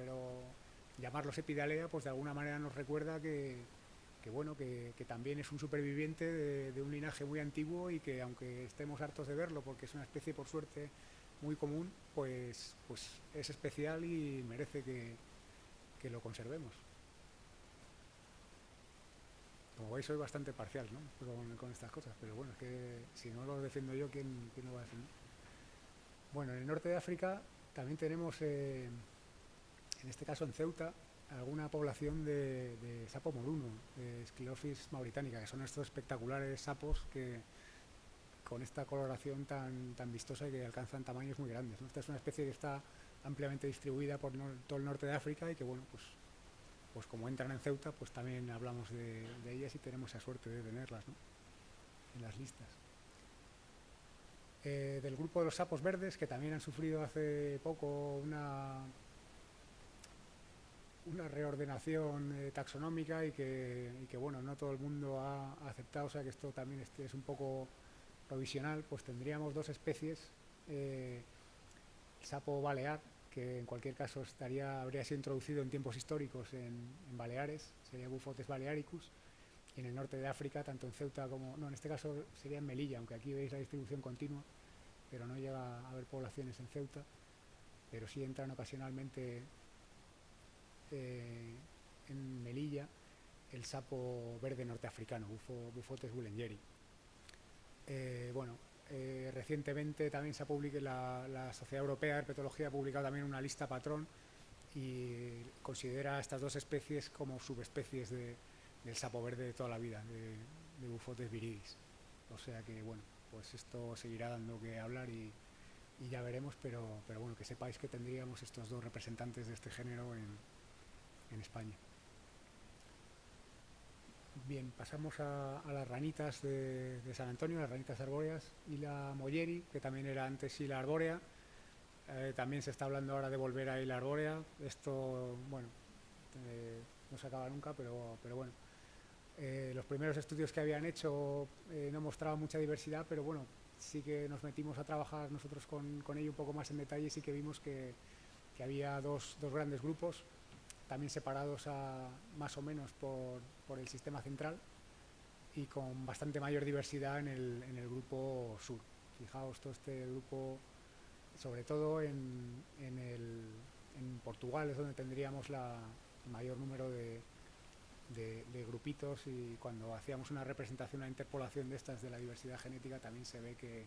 llamarlos Epidalea pues de alguna manera nos recuerda bueno, que también es un superviviente de un linaje muy antiguo, y que aunque estemos hartos de verlo porque es una especie por suerte muy común, pues es especial y merece que lo conservemos. Como veis soy bastante parcial, ¿no?, con estas cosas, pero bueno, es que si no lo defiendo yo, ¿quién lo va a defender? Bueno, en el norte de África también tenemos, en este caso en Ceuta, alguna población de sapo moruno, de Sclerophis mauritánica, que son estos espectaculares sapos que con esta coloración tan vistosa y que alcanzan tamaños muy grandes, ¿no? Esta es una especie que está ampliamente distribuida por todo el norte de África, y que bueno, pues como entran en Ceuta, pues también hablamos de ellas y tenemos esa suerte de tenerlas, ¿no?, en las listas. Del grupo de los sapos verdes, que también han sufrido hace poco una reordenación taxonómica, y que bueno, no todo el mundo ha aceptado, o sea que esto también es un poco provisional. Pues tendríamos dos especies, el sapo balear, que en cualquier caso habría sido introducido en tiempos históricos en Baleares, sería Buphotes balearicus, y en el norte de África, tanto en Ceuta como... No, en este caso sería en Melilla, aunque aquí veis la distribución continua, pero no llega a haber poblaciones en Ceuta, pero sí entran ocasionalmente en Melilla el sapo verde norteafricano, Buphotes bulengeri. Bueno, recientemente también se ha publicado, la Sociedad Europea de Herpetología ha publicado también una lista patrón y considera a estas dos especies como subespecies del sapo verde de toda la vida, de Buphotes viridis. O sea que bueno, pues esto seguirá dando que hablar y ya veremos, pero bueno, que sepáis que tendríamos estos dos representantes de este género en España. Bien, pasamos a las ranitas de San Antonio, las ranitas arbóreas, y la Moyeri, que también era antes Hila arbórea. También se está hablando ahora de volver a Hila arbórea. Esto, bueno, no se acaba nunca, pero bueno. Los primeros estudios que habían hecho no mostraban mucha diversidad, pero bueno, sí que nos metimos a trabajar nosotros con ello un poco más en detalle, y sí que vimos que había dos grandes grupos, también separados más o menos por el sistema central, y con bastante mayor diversidad en el grupo sur. Fijaos, todo este grupo, sobre todo en Portugal, es donde tendríamos el mayor número de grupitos, y cuando hacíamos una representación, una interpolación de estas de la diversidad genética, también se ve que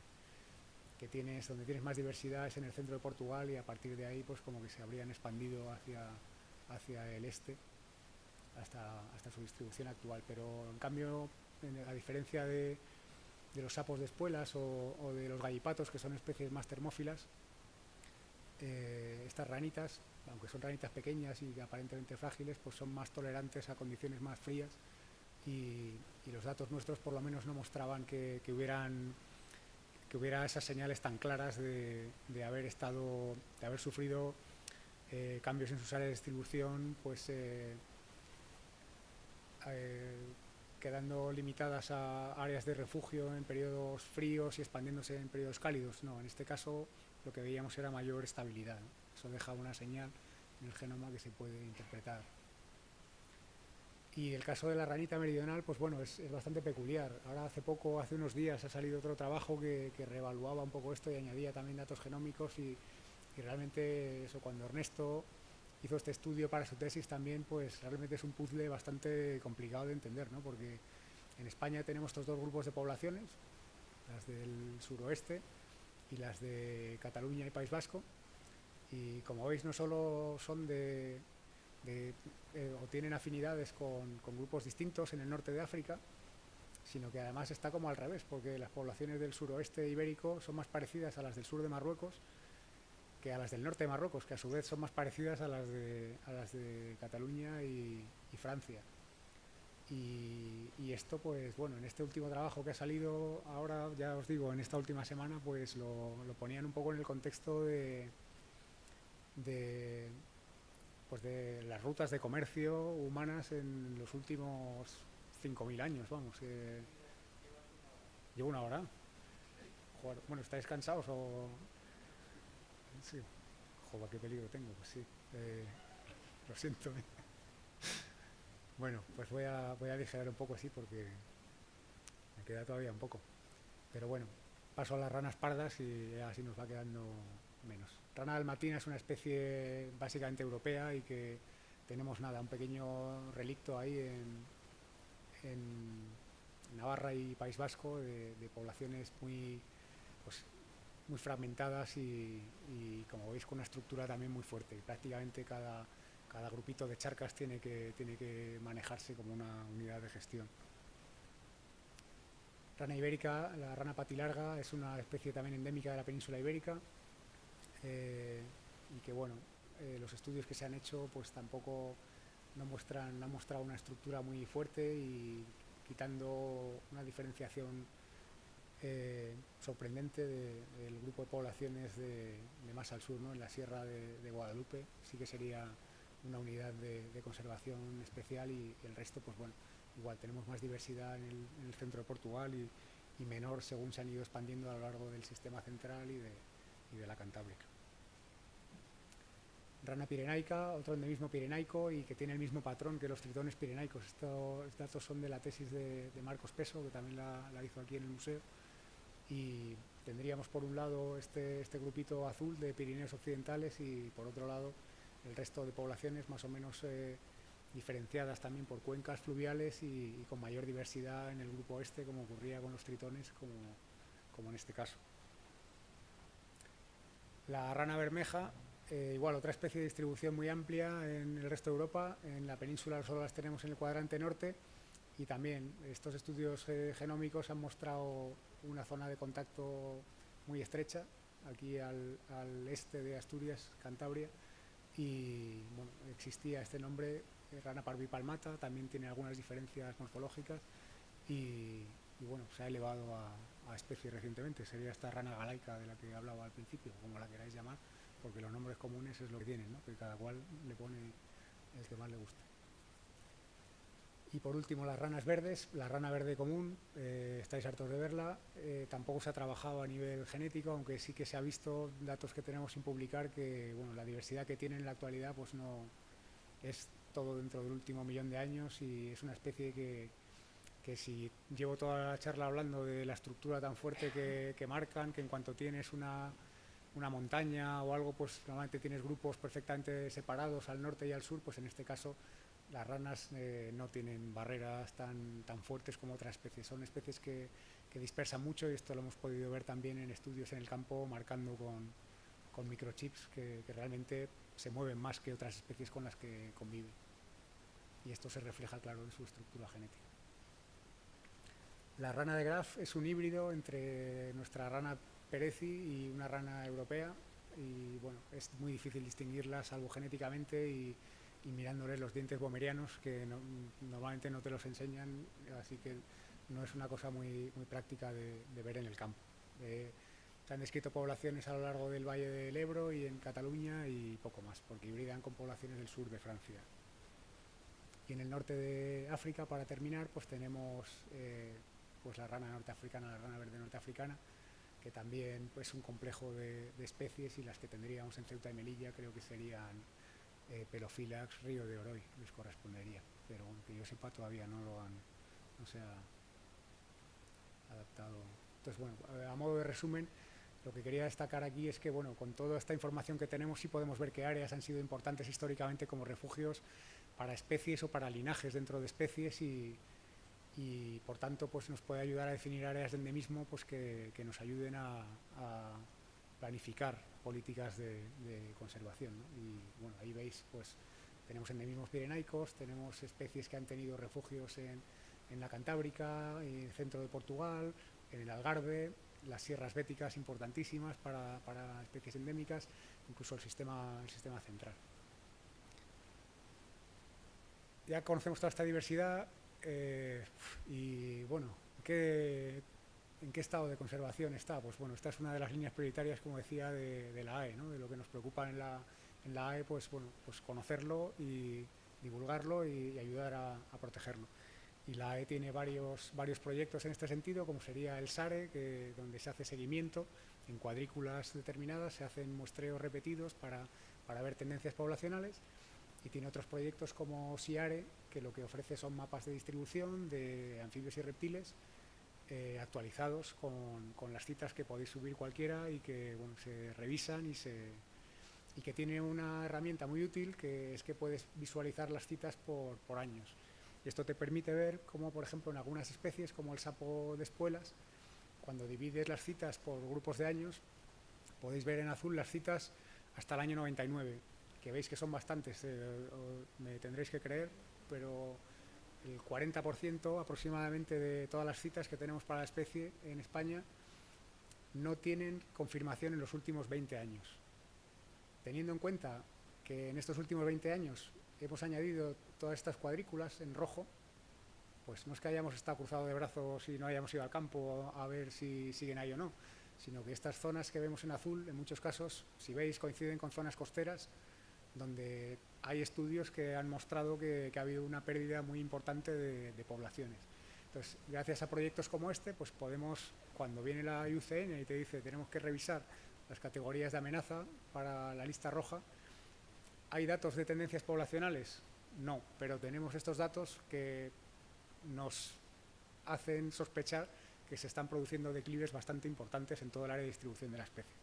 donde tienes más diversidad es en el centro de Portugal, y a partir de ahí pues como que se habrían expandido hacia el este hasta su distribución actual. Pero en cambio, a diferencia de los sapos de espuelas o de los gallipatos, que son especies más termófilas, estas ranitas, aunque son ranitas pequeñas y aparentemente frágiles, pues son más tolerantes a condiciones más frías, y los datos nuestros por lo menos no mostraban que hubiera esas señales tan claras de haber sufrido cambios en sus áreas de distribución, pues quedando limitadas a áreas de refugio en periodos fríos y expandiéndose en periodos cálidos. No, en este caso lo que veíamos era mayor estabilidad, ¿no? Eso deja una señal en el genoma que se puede interpretar. Y el caso de la ranita meridional, pues bueno, es bastante peculiar. Ahora hace unos días ha salido otro trabajo que reevaluaba un poco esto y añadía también datos genómicos, y Y realmente eso, cuando Ernesto hizo este estudio para su tesis también, pues realmente es un puzzle bastante complicado de entender, ¿no? Porque en España tenemos estos dos grupos de poblaciones, las del suroeste y las de Cataluña y País Vasco, y como veis no solo son o tienen afinidades con grupos distintos en el norte de África, sino que además está como al revés, porque las poblaciones del suroeste ibérico son más parecidas a las del sur de Marruecos que a las del norte de Marruecos, que a su vez son más parecidas a las de Cataluña y Francia. Y esto, pues bueno, en este último trabajo que ha salido ahora, ya os digo, en esta última semana, pues lo ponían un poco en el contexto de, pues de las rutas de comercio humanas en los últimos 5.000 años, vamos. Llevo una hora. Joder, bueno, ¿estáis cansados o...? Sí. Joder, qué peligro tengo, pues sí. Lo siento. Bueno, pues voy a aligerar un poco así porque me queda todavía un poco. Pero bueno, paso a las ranas pardas y así nos va quedando menos. Rana dalmatina es una especie básicamente europea y que tenemos nada, un pequeño relicto ahí en Navarra y País Vasco de poblaciones pues, muy fragmentadas y como veis con una estructura también muy fuerte. Prácticamente cada grupito de charcas tiene que manejarse como una unidad de gestión. Rana ibérica, la rana patilarga, es una especie también endémica de la península ibérica y que bueno, los estudios que se han hecho pues tampoco no han mostrado una estructura muy fuerte y quitando una diferenciación sorprendente del grupo de poblaciones de más al sur, ¿no? En la sierra de Guadalupe sí que sería una unidad de conservación especial y el resto, pues bueno, igual tenemos más diversidad en el centro de Portugal y menor según se han ido expandiendo a lo largo del sistema central y de la Cantábrica. Rana pirenaica, otro endemismo pirenaico y que tiene el mismo patrón que los tritones pirenaicos. Estos datos son de la tesis de Marcos Peso, que también la hizo aquí en el museo. Y tendríamos por un lado este grupito azul de Pirineos occidentales y por otro lado el resto de poblaciones más o menos diferenciadas también por cuencas fluviales y con mayor diversidad en el grupo este, como ocurría con los tritones, como en este caso. La rana bermeja, igual otra especie de distribución muy amplia en el resto de Europa. En la península solo las tenemos en el cuadrante norte y también estos estudios genómicos han mostrado una zona de contacto muy estrecha aquí al este de Asturias, Cantabria, y bueno, existía este nombre, rana parvipalmata, también tiene algunas diferencias morfológicas y bueno, se ha elevado a especie recientemente. Sería esta rana galaica de la que hablaba al principio, como la queráis llamar, porque los nombres comunes es lo que tienen, ¿no? Que cada cual le pone el que más le guste. Y por último, las ranas verdes, la rana verde común, estáis hartos de verla, tampoco se ha trabajado a nivel genético, aunque sí que se ha visto datos que tenemos sin publicar que bueno, la diversidad que tiene en la actualidad pues no es todo dentro del último millón de años y es una especie que si llevo toda la charla hablando de la estructura tan fuerte que marcan, que en cuanto tienes una montaña o algo, pues normalmente tienes grupos perfectamente separados al norte y al sur, pues en este caso las ranas no tienen barreras tan fuertes como otras especies. Son especies que dispersan mucho y esto lo hemos podido ver también en estudios en el campo, marcando con microchips que realmente se mueven más que otras especies con las que conviven. Y esto se refleja, claro, en su estructura genética. La rana de Graf es un híbrido entre nuestra rana perezi y una rana europea y bueno, es muy difícil distinguirla salvo genéticamente y mirándoles los dientes bomerianos que normalmente no te los enseñan, así que no es una cosa muy práctica de ver en el campo. Se han descrito poblaciones a lo largo del Valle del Ebro y en Cataluña y poco más, porque hibridan con poblaciones del sur de Francia. Y en el norte de África, para terminar, pues tenemos pues la rana norteafricana, la rana verde norteafricana, que también es pues, un complejo de especies y las que tendríamos en Ceuta y Melilla creo que serían Pelophylax, Río de Oroy, les correspondería, pero bueno, que yo sepa todavía no se ha adaptado. Entonces bueno, a modo de resumen, Lo que quería destacar aquí es que, bueno, con toda esta información que tenemos sí podemos ver qué áreas han sido importantes históricamente como refugios para especies o para linajes dentro de especies y por tanto pues nos puede ayudar a definir áreas de endemismo pues que nos ayuden a planificar políticas de conservación, ¿no? Y bueno, ahí veis pues tenemos endemismos pirenaicos, tenemos especies que han tenido refugios en la Cantábrica, en el centro de Portugal, en el Algarve, las sierras béticas importantísimas para especies endémicas, incluso el sistema central. Ya conocemos toda esta diversidad y bueno, ¿en qué estado de conservación está? Pues bueno, esta es una de las líneas prioritarias, como decía, de la AE, ¿no? De lo que nos preocupa en la AE, pues bueno, pues conocerlo y divulgarlo y ayudar a protegerlo. Y la AE tiene varios proyectos en este sentido, como sería el SARE, donde se hace seguimiento en cuadrículas determinadas, se hacen muestreos repetidos para ver tendencias poblacionales, y tiene otros proyectos como SIARE, que lo que ofrece son mapas de distribución de anfibios y reptiles actualizados con las citas que podéis subir cualquiera y que bueno, se revisan y que tiene una herramienta muy útil, que es que puedes visualizar las citas por años. Y esto te permite ver cómo, por ejemplo, en algunas especies, como el sapo de espuelas, cuando divides las citas por grupos de años, podéis ver en azul las citas hasta el año 99, que veis que son bastantes, me tendréis que creer, pero el 40% aproximadamente de todas las citas que tenemos para la especie en España no tienen confirmación en los últimos 20 años. Teniendo en cuenta que en estos últimos 20 años hemos añadido todas estas cuadrículas en rojo, pues no es que hayamos estado cruzados de brazos y no hayamos ido al campo a ver si siguen ahí o no, sino que estas zonas que vemos en azul, en muchos casos, si veis, coinciden con zonas costeras donde hay estudios que han mostrado que ha habido una pérdida muy importante de poblaciones. Entonces, gracias a proyectos como este, pues podemos, cuando viene la IUCN y te dice tenemos que revisar las categorías de amenaza para la lista roja, ¿hay datos de tendencias poblacionales? No, pero tenemos estos datos que nos hacen sospechar que se están produciendo declives bastante importantes en todo el área de distribución de la especie.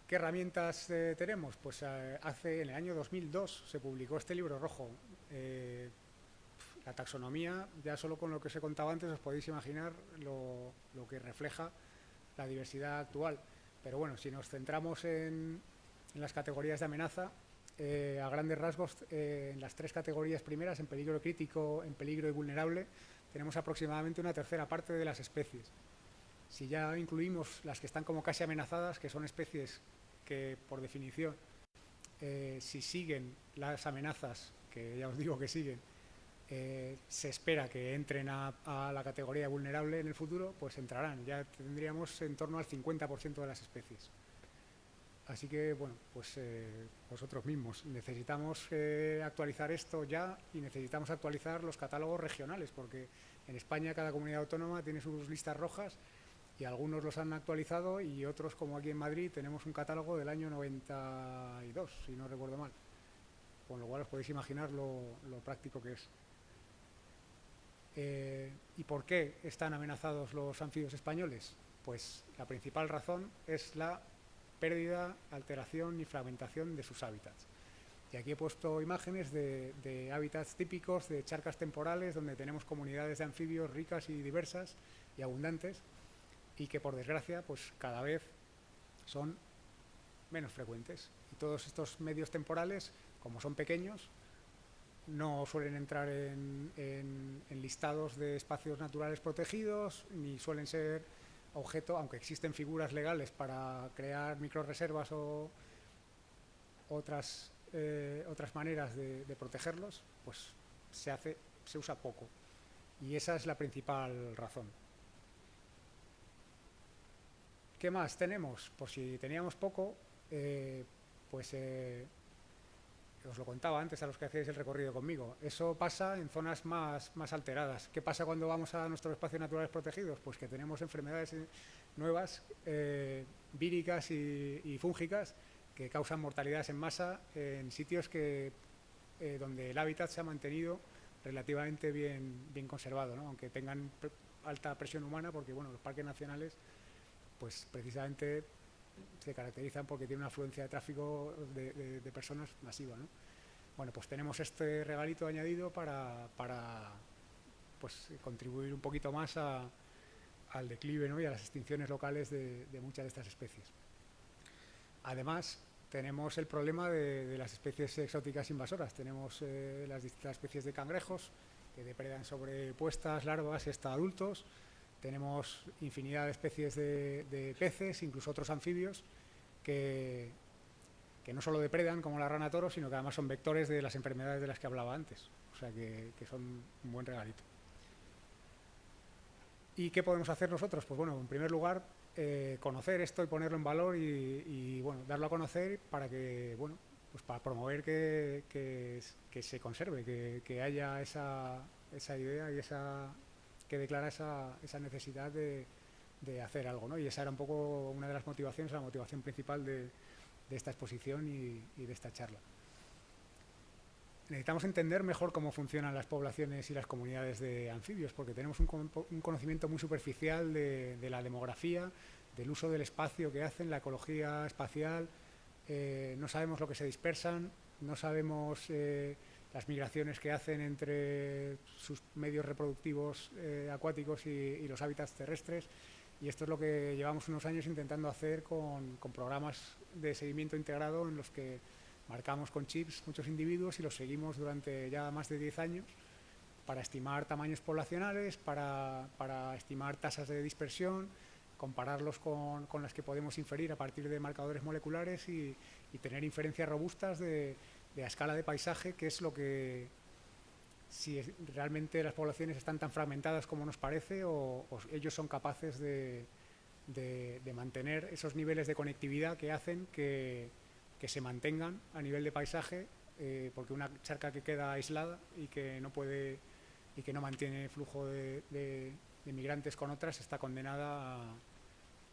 ¿Qué herramientas tenemos? Pues en el año 2002 se publicó este libro rojo. La taxonomía, ya solo con lo que os he contado antes os podéis imaginar lo que refleja la diversidad actual. Pero bueno, si nos centramos en las categorías de amenaza, a grandes rasgos, en las tres categorías primeras, en peligro crítico, en peligro y vulnerable, tenemos aproximadamente una tercera parte de las especies. Si ya incluimos las que están como casi amenazadas, que son especies que por definición, si siguen las amenazas, que ya os digo que siguen, se espera que entren a la categoría vulnerable en el futuro, pues entrarán. Ya tendríamos en torno al 50% de las especies. Así que, bueno, pues vosotros mismos, necesitamos actualizar esto ya y necesitamos actualizar los catálogos regionales, porque en España cada comunidad autónoma tiene sus listas rojas y algunos los han actualizado y otros, como aquí en Madrid, tenemos un catálogo del año 92, si no recuerdo mal. Con lo cual os podéis imaginar lo práctico que es. ¿Y por qué están amenazados los anfibios españoles? Pues la principal razón es la pérdida, alteración y fragmentación de sus hábitats. Y aquí he puesto imágenes de hábitats típicos, de charcas temporales, donde tenemos comunidades de anfibios ricas y diversas y abundantes, y que por desgracia pues cada vez son menos frecuentes. Y todos estos medios temporales, como son pequeños, no suelen entrar en listados de espacios naturales protegidos, ni suelen ser objeto, aunque existen figuras legales para crear microreservas o otras maneras de protegerlos, pues se usa poco. Y esa es la principal razón. ¿Qué más tenemos? Pues si teníamos poco, pues os lo contaba antes a los que hacéis el recorrido conmigo. Eso pasa en zonas más alteradas. ¿Qué pasa cuando vamos a nuestros espacios naturales protegidos? Pues que tenemos enfermedades nuevas, víricas y fúngicas, que causan mortalidades en masa en sitios donde el hábitat se ha mantenido relativamente bien conservado, ¿no? Aunque tengan alta presión humana, porque bueno, los parques nacionales pues precisamente se caracterizan porque tienen una afluencia de tráfico de personas masiva, ¿no? Bueno, pues tenemos este regalito añadido para pues, contribuir un poquito más al declive, ¿no? Y a las extinciones locales de muchas de estas especies. Además, tenemos el problema de las especies exóticas invasoras. Tenemos las distintas especies de cangrejos que depredan sobre puestas, larvas y hasta adultos. Tenemos infinidad de especies de peces, incluso otros anfibios, que no solo depredan como la rana toro, sino que además son vectores de las enfermedades de las que hablaba antes. O sea que son un buen regalito. ¿Y qué podemos hacer nosotros? Pues bueno, en primer lugar, conocer esto y ponerlo en valor y bueno, darlo a conocer para que, bueno, pues para promover que se conserve, que haya esa idea y que declara esa necesidad de hacer algo, ¿no? Y esa era un poco una de las motivaciones, la motivación principal de esta exposición y de esta charla. Necesitamos entender mejor cómo funcionan las poblaciones y las comunidades de anfibios, porque tenemos un conocimiento muy superficial de la demografía, del uso del espacio que hacen, la ecología espacial. No sabemos lo que se dispersan, no sabemos las migraciones que hacen entre sus medios reproductivos acuáticos y los hábitats terrestres. Y esto es lo que llevamos unos años intentando hacer con programas de seguimiento integrado en los que marcamos con chips muchos individuos y los seguimos durante ya más de 10 años para estimar tamaños poblacionales, para estimar tasas de dispersión, compararlos con las que podemos inferir a partir de marcadores moleculares y tener inferencias robustas de a escala de paisaje, que es lo que, si realmente las poblaciones están tan fragmentadas como nos parece o ellos son capaces de mantener esos niveles de conectividad que hacen que se mantengan a nivel de paisaje, porque una charca que queda aislada y que no mantiene flujo de migrantes con otras está condenada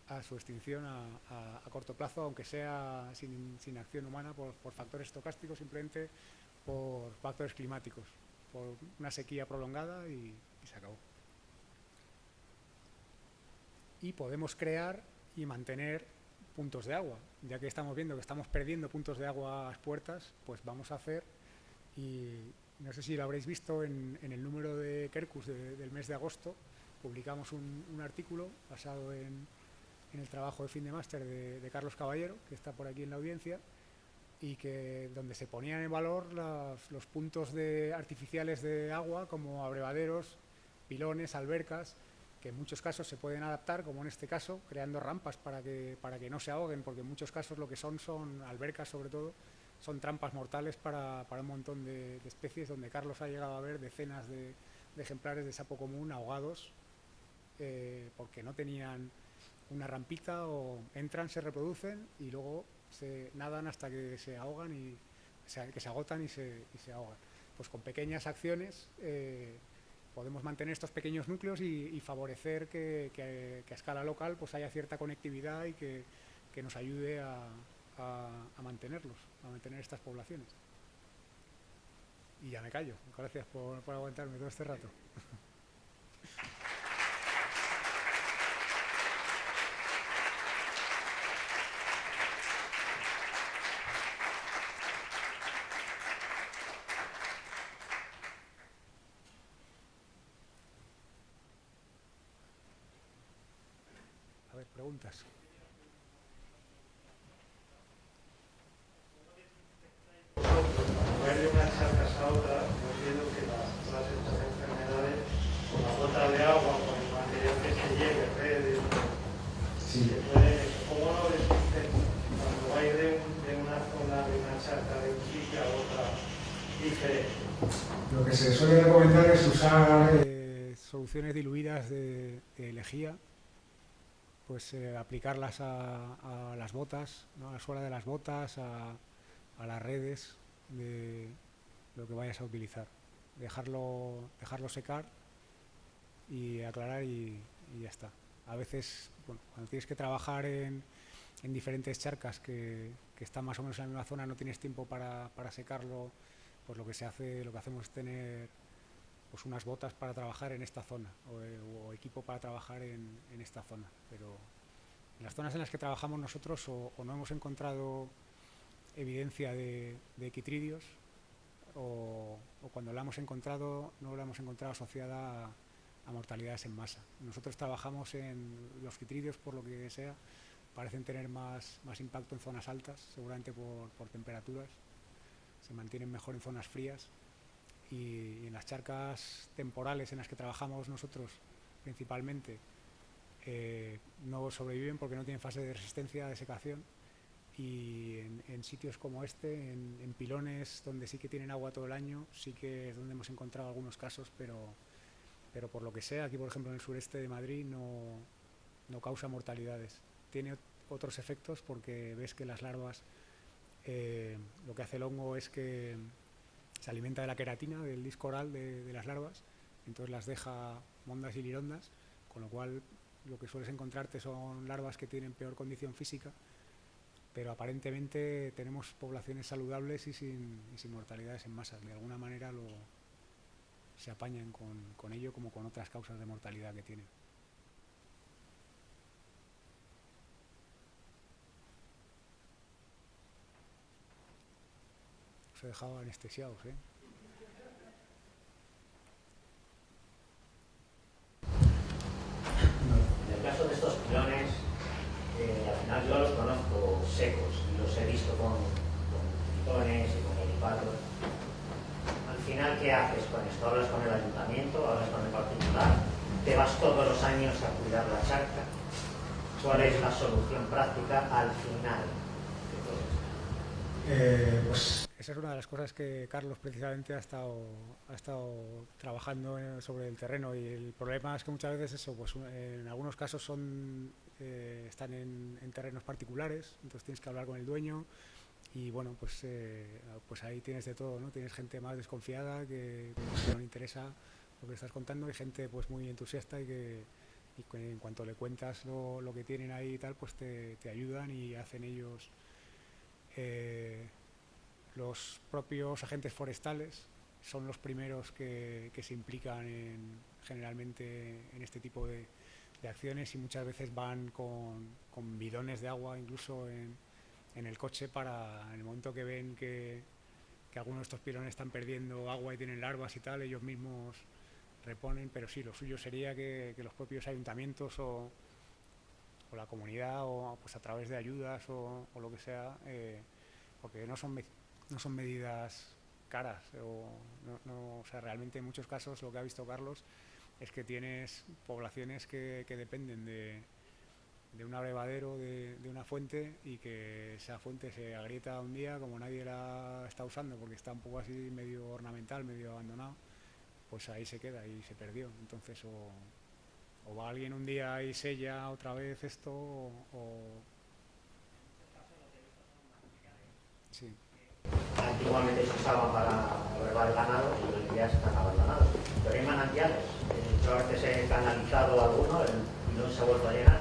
a su extinción a corto plazo, aunque sea sin acción humana por factores estocásticos, simplemente por factores climáticos, por una sequía prolongada y se acabó. Y podemos crear y mantener puntos de agua. Ya que estamos viendo que estamos perdiendo puntos de agua a las puertas, pues vamos a hacer, y no sé si lo habréis visto en el número de Quercus del mes de agosto, publicamos un artículo basado en el trabajo de fin de máster de Carlos Caballero, que está por aquí en la audiencia, y donde se ponían en valor los puntos artificiales de agua como abrevaderos, pilones, albercas, que en muchos casos se pueden adaptar, como en este caso, creando rampas para que no se ahoguen, porque en muchos casos lo que son albercas, sobre todo, son trampas mortales para un montón de especies, donde Carlos ha llegado a ver decenas de ejemplares de sapo común ahogados porque no tenían una rampita, o entran, se reproducen y luego se nadan hasta que se ahogan que se agotan y se ahogan. Pues con pequeñas acciones podemos mantener estos pequeños núcleos y favorecer que a escala local pues haya cierta conectividad y que nos ayude a mantener estas poblaciones. Y ya me callo. Gracias por aguantarme todo este rato. A ver, preguntas. De unas charcas a otras, hemos visto que todas estas enfermedades, con la gota de agua, con el material que se lleve, redes, sí. ¿Cómo lo ves usted? Cuando vais de una zona, de una charca de un sitio a otra diferente. Lo que se suele recomendar es usar soluciones diluidas de lejía, pues aplicarlas a las botas, ¿no? A la suela de las botas, a las redes de lo que vayas a utilizar. Dejarlo secar y aclarar y ya está. A veces, bueno, cuando tienes que trabajar en diferentes charcas que están más o menos en la misma zona, no tienes tiempo para secarlo, pues lo que hacemos es tener pues unas botas para trabajar en esta zona o equipo para trabajar en esta zona. Pero en las zonas en las que trabajamos nosotros o no hemos encontrado evidencia de equitridios o cuando la hemos encontrado no la hemos encontrado asociada a mortalidades en masa. Nosotros trabajamos en los equitridios, por lo que sea, parecen tener más impacto en zonas altas, seguramente por temperaturas, se mantienen mejor en zonas frías y en las charcas temporales en las que trabajamos nosotros principalmente no sobreviven porque no tienen fase de resistencia a desecación, y en sitios como este, en pilones donde sí que tienen agua todo el año, sí que es donde hemos encontrado algunos casos, pero por lo que sea, aquí por ejemplo en el sureste de Madrid no causa mortalidades. Tiene otros efectos porque ves que las larvas, lo que hace el hongo es que se alimenta de la queratina, del disco oral de las larvas, entonces las deja mondas y lirondas, con lo cual lo que sueles encontrarte son larvas que tienen peor condición física, pero aparentemente tenemos poblaciones saludables y sin mortalidades en masa. De alguna manera se apañan con ello como con otras causas de mortalidad que tienen. Os he dejado anestesiados, ¿eh? En el caso de estos pilones, al final yo los conozco secos y los he visto con pilones y con helipados. Al final, ¿qué haces con esto? ¿Hablas con el ayuntamiento? ¿Hablas con el particular? ¿Te vas todos los años a cuidar la charca? ¿Cuál es la solución práctica al final de todo esto? Pues esa es una de las cosas que Carlos precisamente ha estado trabajando sobre el terreno, y el problema es que muchas veces eso, pues en algunos casos están en terrenos particulares, entonces tienes que hablar con el dueño y bueno, pues ahí tienes de todo, ¿no? Tienes gente más desconfiada que no le interesa lo que estás contando, y gente pues muy entusiasta y que en cuanto le cuentas lo que tienen ahí y tal, pues te ayudan y hacen ellos. Los propios agentes forestales son los primeros que se implican generalmente en este tipo de acciones, y muchas veces van con bidones de agua incluso en el coche para, en el momento que ven que algunos de estos pilones están perdiendo agua y tienen larvas y tal, ellos mismos reponen. Pero sí, lo suyo sería que los propios ayuntamientos o la comunidad, o pues a través de ayudas o lo que sea, porque no son medidas caras, o sea, realmente en muchos casos lo que ha visto Carlos es que tienes poblaciones que dependen de un abrevadero, de una fuente, y que esa fuente se agrieta un día, como nadie la está usando porque está un poco así medio ornamental, medio abandonado, pues ahí se queda y se perdió. Entonces o va alguien un día y sella otra vez esto sí. Antiguamente se usaban para brevar el ganado y hoy en día están abandonados. Pero hay manantiales. Yo a veces he canalizado alguno, el pilón se ha vuelto a llenar,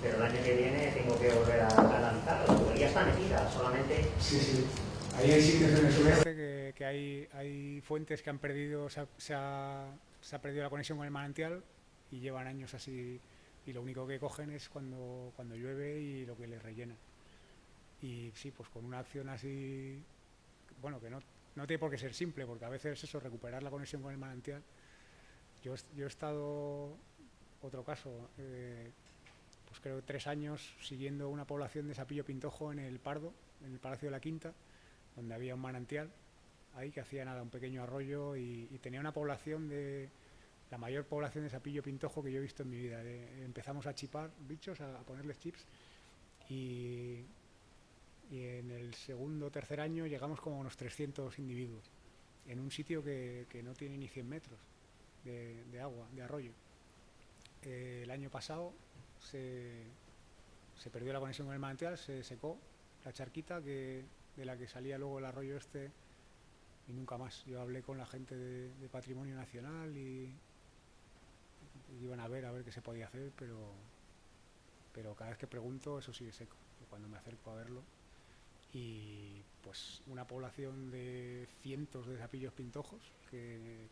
pero el año que viene tengo que volver a canalizarlo. La tubería está metida, solamente... Sí. Ahí hay sitios en el sureste que hay fuentes que han perdido, se ha perdido la conexión con el manantial y llevan años así, y lo único que cogen es cuando llueve y lo que les rellena. Y sí, pues con una acción así, bueno, que no tiene por qué ser simple, porque a veces eso, recuperar la conexión con el manantial. Yo he estado, otro caso, pues creo que 3 años siguiendo una población de sapillo pintojo en el Pardo, en el Palacio de la Quinta, donde había un manantial ahí que hacía nada, un pequeño arroyo, y tenía una población la mayor población de sapillo pintojo que yo he visto en mi vida. Empezamos a chipar bichos, a ponerles chips, y en el segundo o tercer año llegamos como a unos 300 individuos en un sitio que no tiene ni 100 metros de agua, de arroyo. El año pasado se perdió la conexión con el manantial, se secó la charquita de la que salía luego el arroyo este, y nunca más. Yo hablé con la gente de Patrimonio Nacional y iban a ver qué se podía hacer, pero cada vez que pregunto eso sigue seco, y cuando me acerco a verlo, y pues una población de cientos de sapillos pintojos,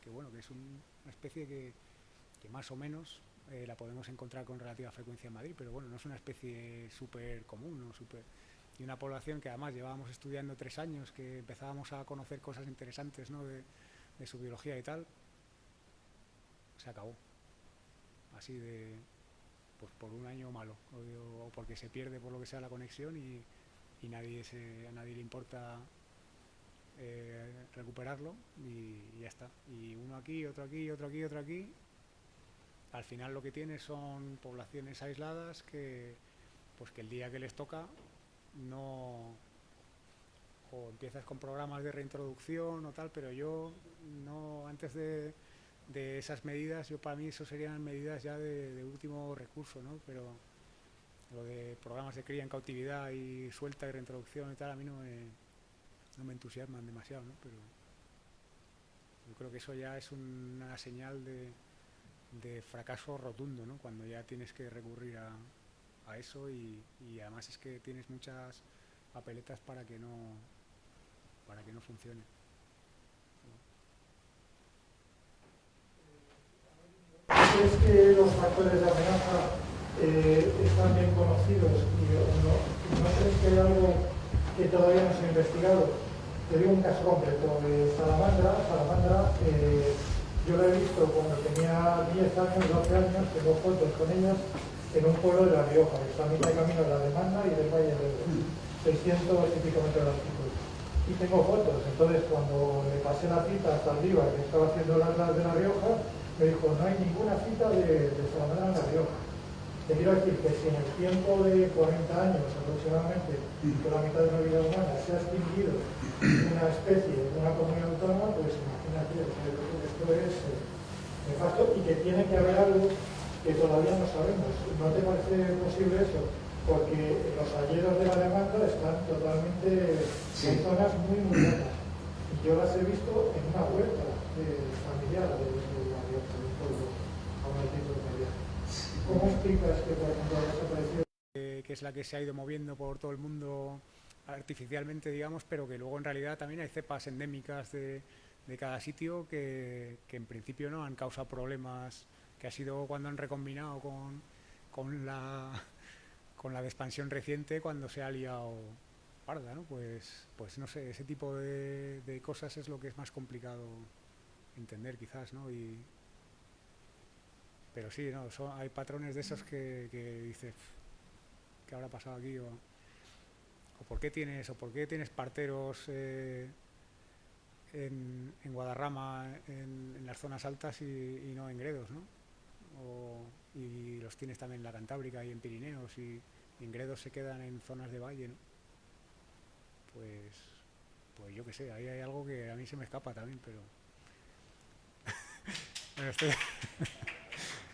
bueno, que es una especie que más o menos la podemos encontrar con relativa frecuencia en Madrid, pero bueno, no es una especie súper común, ¿no? Y una población que además llevábamos estudiando 3 años, que empezábamos a conocer cosas interesantes, ¿no? de su biología y tal, se acabó. Así pues por un año malo, o porque se pierde por lo que sea la conexión y a nadie le importa recuperarlo y ya está. Y uno aquí, otro aquí, otro aquí, otro aquí. Al final lo que tienes son poblaciones aisladas pues que el día que les toca no, o empiezas con programas de reintroducción o tal, pero yo no, antes de esas medidas, para mí eso serían medidas ya de último recurso, ¿no? Pero lo de programas de cría en cautividad y suelta y reintroducción y tal, a mí no me entusiasman demasiado, ¿no? Pero yo creo que eso ya es una señal de fracaso rotundo, ¿no? Cuando ya tienes que recurrir a eso y además es que tienes muchas papeletas para que no funcione. ¿Crees que los factores de amenaza están bien conocidos y no crees que hay algo que todavía no se ha investigado? Te digo un caso concreto de Salamandra, yo la he visto cuando tenía 10 años, 12 años, tengo fotos con ellas en un pueblo de La Rioja, que está a mitad de camino de la Demanda y del Valle del Ebro, 600 y pico metros de altitud. Y tengo fotos, entonces cuando le pasé la cita a Saldívar, que estaba haciendo las de La Rioja, me dijo, no hay ninguna cita de Salamandra en La Rioja. Te quiero decir que si en el tiempo de 40 años aproximadamente, que la mitad de la vida humana se ha extinguido una especie, una comunidad autónoma, pues imagínate, esto es nefasto y que tiene que haber algo que todavía no sabemos. ¿No te parece posible eso? Porque los hayedos de la demanda están totalmente en zonas muy buenas. Y yo las he visto en una huerta familiar de la Rioja, de un pueblo a una altitud media. ¿Cómo explicas que, por ejemplo, ha desaparecido? Que es la que se ha ido moviendo por todo el mundo artificialmente, digamos, pero que luego en realidad también hay cepas endémicas de cada sitio que en principio no han causado problemas, que ha sido cuando han recombinado con la de expansión reciente, cuando se ha liado parda, ¿no? Pues no sé, ese tipo de cosas es lo que es más complicado entender quizás, ¿no? Pero sí, ¿no? Hay patrones de esos que dices, ¿qué habrá pasado aquí? O por qué tienes parteros en Guadarrama, en las zonas altas y no en Gredos, ¿no? Y los tienes también en la Cantábrica y en Pirineos y en Gredos se quedan en zonas de valle, ¿no? Pues yo qué sé, ahí hay algo que a mí se me escapa también, pero bueno,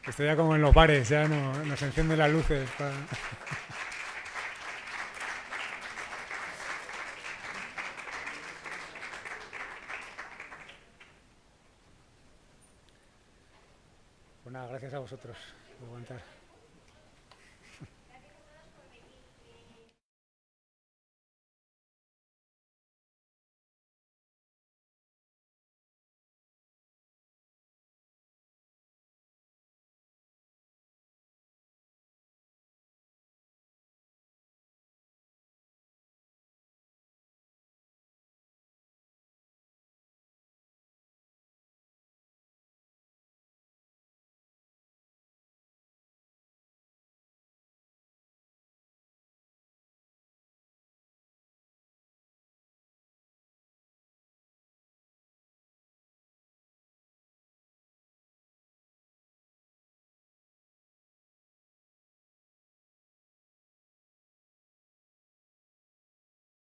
estoy ya como en los bares, ya no, nos encienden las luces Pues nada, gracias a vosotros por aguantar.